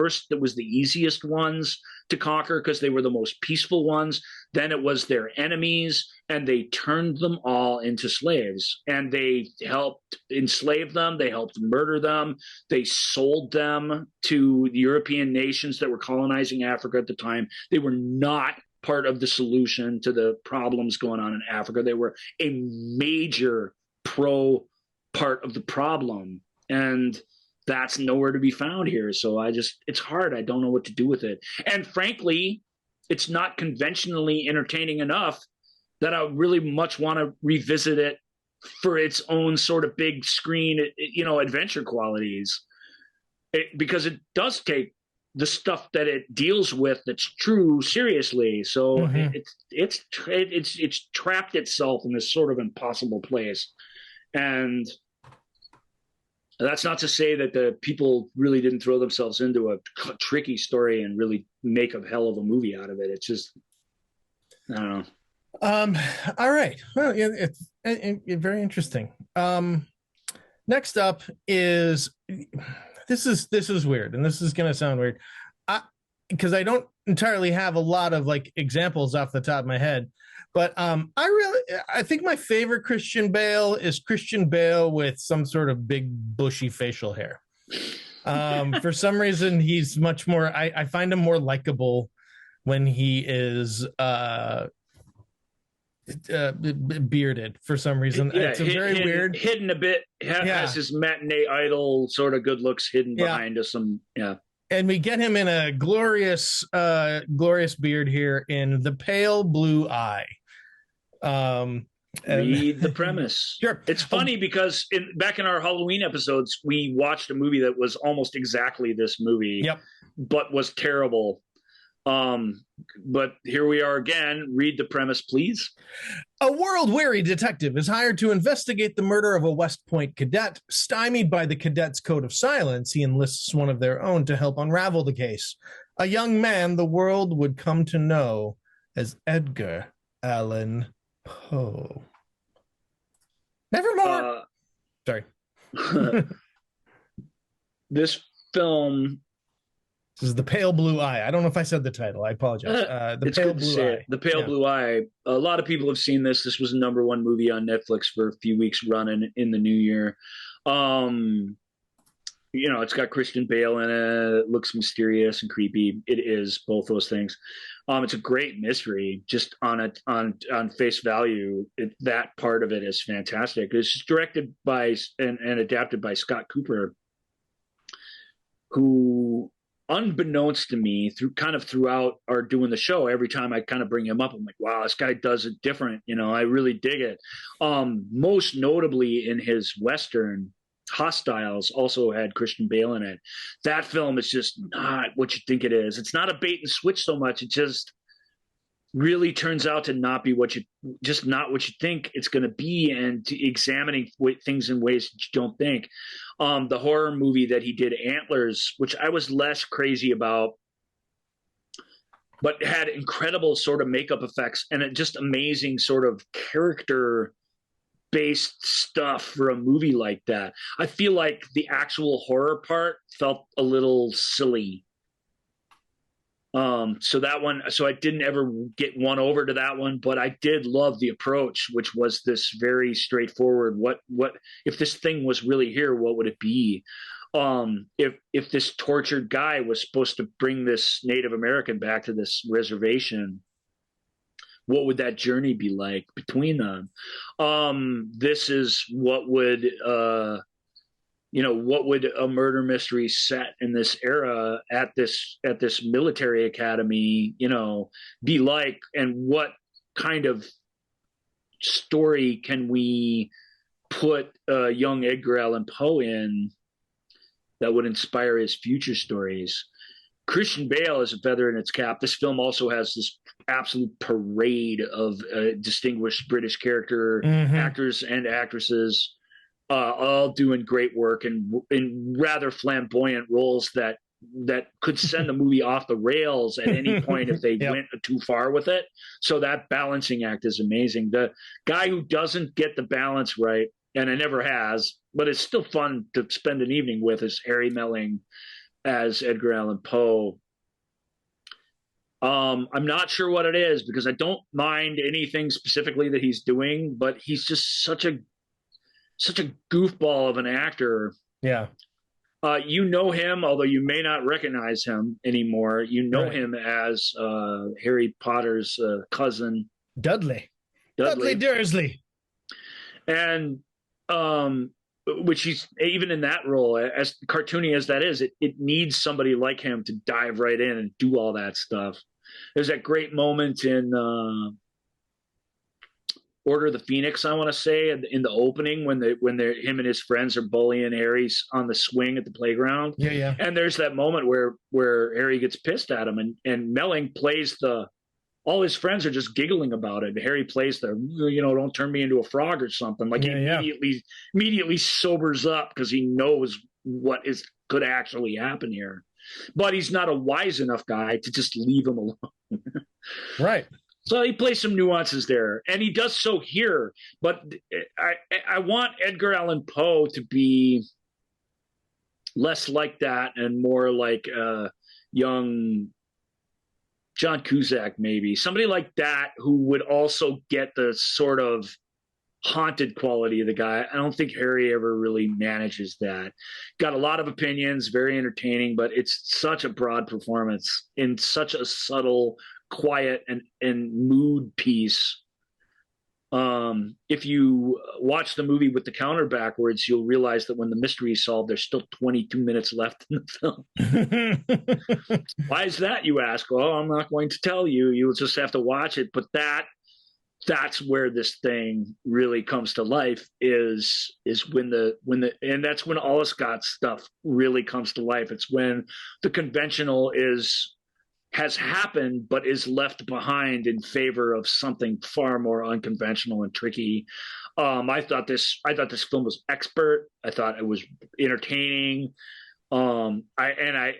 ones to conquer because they were the most peaceful ones. Then it was their enemies, and they turned them all into slaves. And they helped enslave them. They helped murder them. They sold them to the European nations that were colonizing Africa at the time. They were not part of the solution to the problems going on in Africa. They were a major part of the problem. And that's nowhere to be found here. So it's hard. I don't know what to do with it. And frankly, it's not conventionally entertaining enough that I really much want to revisit it for its own sort of big screen, adventure qualities. Because it does take the stuff that it deals with that's true seriously. So it's trapped itself in this sort of impossible place. And that's not to say that the people really didn't throw themselves into a tricky story and really make a hell of a movie out of it. It's just, I don't know. All right. Well, it's very interesting. Next up is, this is weird, and this is going to sound weird, because I don't entirely have a lot of like examples off the top of my head. But I think my favorite Christian Bale is Christian Bale with some sort of big bushy facial hair. For some reason, he's much more. I find him more likable when he is bearded. For some reason, it's weird. Hidden a bit. Has his matinee idol sort of good looks hidden behind some. Yeah. And we get him in a glorious beard here in The Pale Blue Eye. Read the premise. Sure. It's funny because back in our Halloween episodes, we watched a movie that was almost exactly this movie, but was terrible. But here we are again. Read the premise, please. A world-weary detective is hired to investigate the murder of a West Point cadet. Stymied by the cadet's code of silence, he enlists one of their own to help unravel the case. A young man the world would come to know as Edgar Allan Poe. Nevermore. Sorry. This film. This is The Pale Blue Eye. I don't know if I said the title. I apologize. The Pale Blue Eye. The Pale Blue Eye. A lot of people have seen this. This was a #1 movie on Netflix for a few weeks running in the new year. It's got Christian Bale in it. It looks mysterious and creepy. It is both those things. It's a great mystery. Just on face value, that part of it is fantastic. It's directed by and adapted by Scott Cooper, who, unbeknownst to me, throughout our doing the show, every time I kind of bring him up, I'm like, wow, this guy does it different. I really dig it. Most notably in his Western Hostiles, also had Christian Bale in it. That film is just not what you think it is. It's not a bait and switch so much. It just really turns out to not be not what you think it's going to be, and examining things in ways that you don't think. The horror movie that he did, Antlers, which I was less crazy about, but had incredible sort of makeup effects and just amazing sort of character based stuff for a movie like that. I feel like the actual horror part felt a little silly. So I didn't ever get won over to that one, but I did love the approach, which was this very straightforward, what if this thing was really here, what would it be? If this tortured guy was supposed to bring this Native American back to this reservation, what would that journey be like between them? This is what would what would a murder mystery set in this era at this military academy, be like, and what kind of story can we put young Edgar Allan Poe in that would inspire his future stories? Christian Bale is a feather in its cap. This film also has this absolute parade of distinguished British actors and actresses, all doing great work and in rather flamboyant roles that could send the movie off the rails at any point if they went too far with it. So that balancing act is amazing. The guy who doesn't get the balance right, and it never has, but it's still fun to spend an evening with, is Harry Melling as Edgar Allan Poe. I'm not sure what it is, because I don't mind anything specifically that he's doing, but he's just such a goofball of an actor. Yeah. You know him, although you may not recognize him anymore. You know him as Harry Potter's cousin, Dudley Dursley. And which he's, even in that role, as cartoony as that is, it needs somebody like him to dive right in and do all that stuff. There's that great moment in Order of the Phoenix, I want to say, in the opening when him and his friends are bullying Harry's on the swing at the playground. Yeah. And there's that moment where Harry gets pissed at him, and Melling plays all his friends are just giggling about it. Harry plays don't turn me into a frog or something. Like, he immediately sobers up because he knows what could actually happen here. But he's not a wise enough guy to just leave him alone. Right. So he plays some nuances there, and he does so here. But I want Edgar Allan Poe to be less like that and more like young John Cusack, maybe. Somebody like that who would also get the sort of haunted quality of the guy. I don't think Harry ever really manages that. Got a lot of opinions, very entertaining, but it's such a broad performance in such a subtle, quiet and mood piece. If you watch the movie with the counter backwards, you'll realize that when the mystery is solved, there's still 22 minutes left in the film. Why is that, you ask? Well, I'm not going to tell you. You'll just have to watch it. But that's where this thing really comes to life, is when and that's when all of Scott's stuff really comes to life. It's when the conventional has happened, but is left behind in favor of something far more unconventional and tricky. I thought this film was expert. I thought it was entertaining. I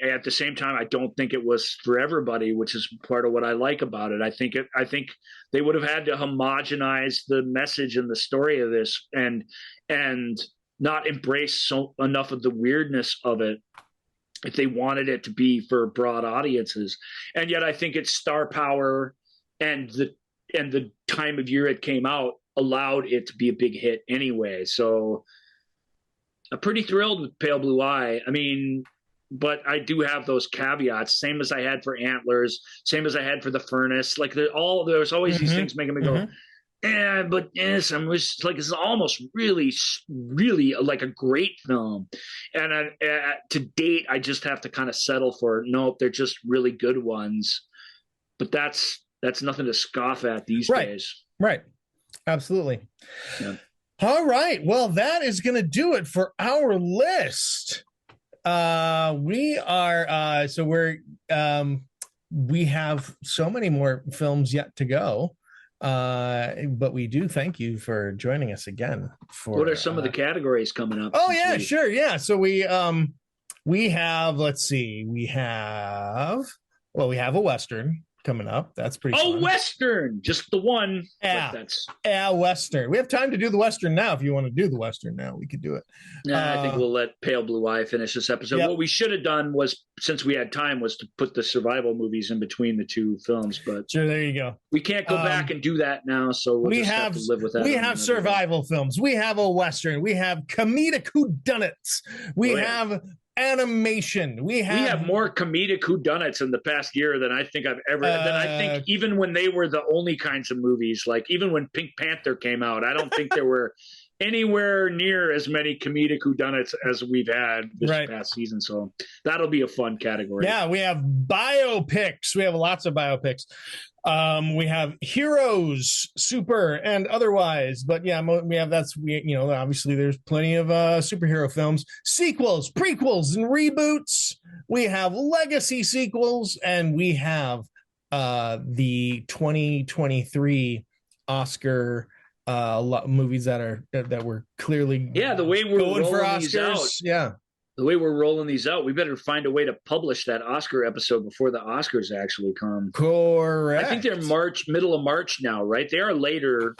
at the same time, I don't think it was for everybody, which is part of what I like about it. I think they would have had to homogenize the message and the story of this, and not embrace enough of the weirdness of it if they wanted it to be for broad audiences. And yet I think its star power and the time of year it came out allowed it to be a big hit anyway. So I'm pretty thrilled with Pale Blue Eye. I mean, but I do have those caveats, same as I had for Antlers, same as I had for The Furnace. Like there's always these things making me go, but yes, I'm just like, it's almost really, really like a great film. And to date, I just have to kind of settle for, nope, they're just really good ones. But that's nothing to scoff at these days. Right. Absolutely. Yeah. All right. Well, that is going to do it for our list. We have so many more films yet to go. But we do thank you for joining us again. What are some of the categories coming up? Oh yeah, sure. Yeah. So we have, let's see, we have a Western coming up. That's pretty fun. Western, just the one. Yeah, Western. We have time to do the Western now. If you want to do the Western now, we could do it. I think we'll let Pale Blue Eye finish this episode. Yep. What we should have done was, since we had time, was to put the survival movies in between the two films. But sure, there you go. We can't go back and do that now, so we'll just have to live with that. We have survival films. We have a Western. We have comedic whodunits. We have animation. We have more comedic whodunits in the past year than I think I've ever. Than I think even when they were the only kinds of movies, like even when Pink Panther came out, I don't think there were anywhere near as many comedic whodunits as we've had this past season. So that'll be a fun category. Yeah, we have biopics. We have lots of biopics. We have heroes, super and otherwise, but yeah, we have obviously there's plenty of superhero films, sequels, prequels, and reboots. We have legacy sequels, and we have the 2023 Oscar movies that were clearly the way we're going for rolling these out. Yeah. The way we're rolling these out, we better find a way to publish that Oscar episode before the Oscars actually come. Correct. I think they're middle of March now, right? They are later.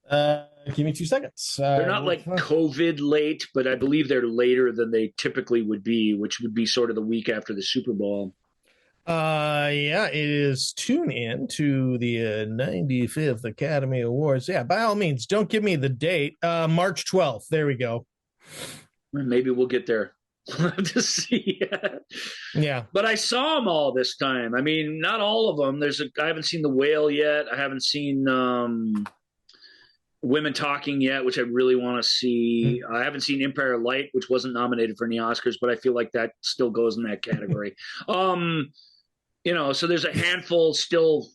Give me 2 seconds. They're not like COVID late, but I believe they're later than they typically would be, which would be sort of the week after the Super Bowl. It is. Tune in to the 95th Academy Awards. Yeah, by all means, don't give me the date. March 12th. There we go. Maybe we'll get there. To see. Yeah. But I saw them all this time. I mean, not all of them. I haven't seen The Whale yet. I haven't seen Women Talking yet, which I really want to see. I haven't seen Empire of Light, which wasn't nominated for any Oscars, but I feel like that still goes in that category. So there's a handful still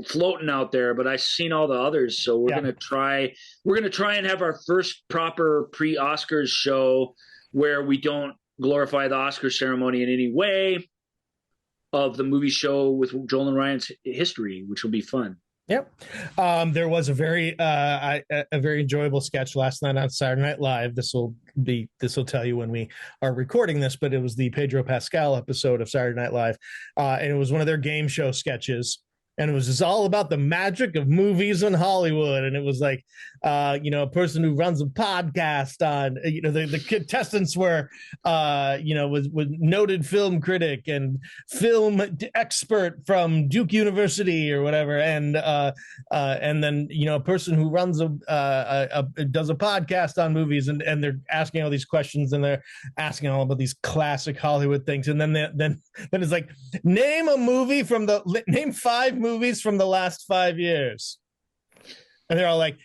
floating out there, but I've seen all the others. So we're gonna try and have our first proper pre-Oscars show where we don't glorify the Oscar ceremony in any way, of the movie show with Joel and Ryan's history, which will be fun. Yep. There was a very enjoyable sketch last night on Saturday Night Live. This will tell you when we are recording this, but it was the Pedro Pascal episode of Saturday Night Live. And it was one of their game show sketches. And it was just all about the magic of movies in Hollywood. And it was like, a person who runs a podcast on, the contestants were, was noted film critic and film expert from Duke University or whatever. And then, a person who runs does a podcast on movies, and they're asking all these questions, and they're asking all about these classic Hollywood things. And then it's like, name 5 movies from the last 5 years. And they're all like,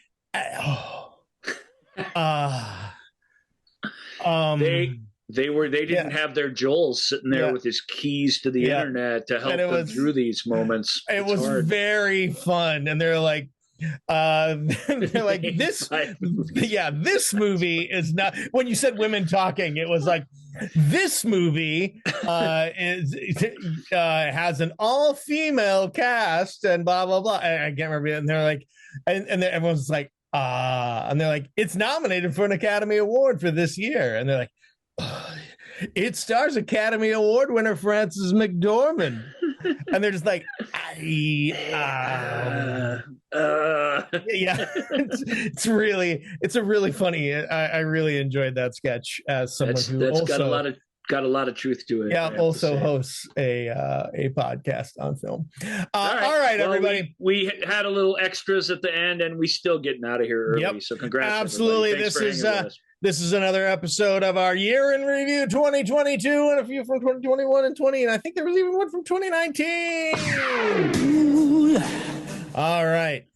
they didn't have their Joel sitting there with his keys to the internet to help them through these moments. It was hard. Very fun. And they're like, this movie is not. When you said Women Talking, it was like, this movie has an all-female cast and blah blah blah. I can't remember it. And they're like, and everyone's like, and they're like, it's nominated for an Academy Award for this year, and they're like, it stars Academy Award winner Frances McDormand. And they're just like, it's a really funny. I really enjoyed that sketch as someone who also got a lot of truth to it. Yeah, also hosts a podcast on film. All right, well, everybody. We had a little extras at the end, and we still getting out of here early. Yep. So congrats! Absolutely, this is another episode of our Year in Review 2022, and a few from 2021 and 20, and I think there was even one from 2019. All right.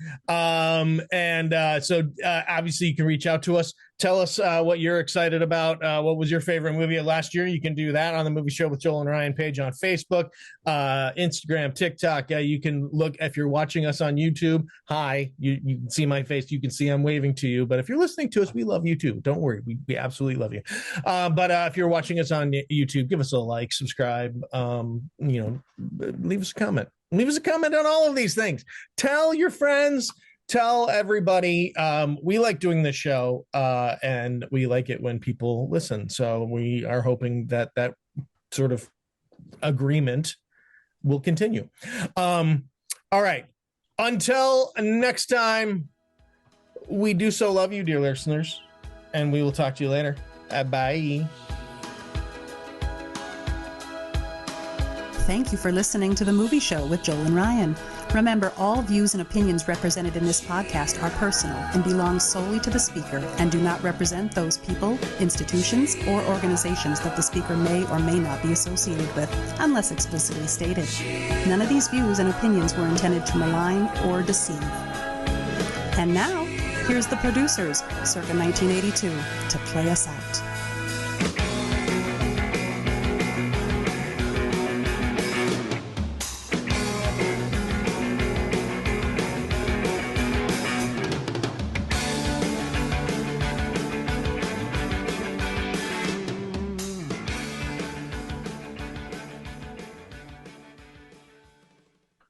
So obviously you can reach out to us. Tell us what you're excited about. What was your favorite movie of last year? You can do that on the Movie Show with Joel and Ryan page on Facebook, Instagram, TikTok. You can look, if you're watching us on YouTube. Hi, you can see my face. You can see I'm waving to you. But if you're listening to us, we love you too. Don't worry. We absolutely love you. But if you're watching us on YouTube, give us a like, subscribe, leave us a comment. Leave us a comment on all of these things. Tell your friends. Tell everybody. We like doing this show, and we like it when people listen. So we are hoping that sort of agreement will continue. All right. Until next time, we do so love you, dear listeners, and we will talk to you later. Bye. Thank you for listening to The Movie Show with Joel and Ryan. Remember, all views and opinions represented in this podcast are personal and belong solely to the speaker and do not represent those people, institutions, or organizations that the speaker may or may not be associated with, unless explicitly stated. None of these views and opinions were intended to malign or deceive. And now, Here's the producers, circa 1982, to play us out.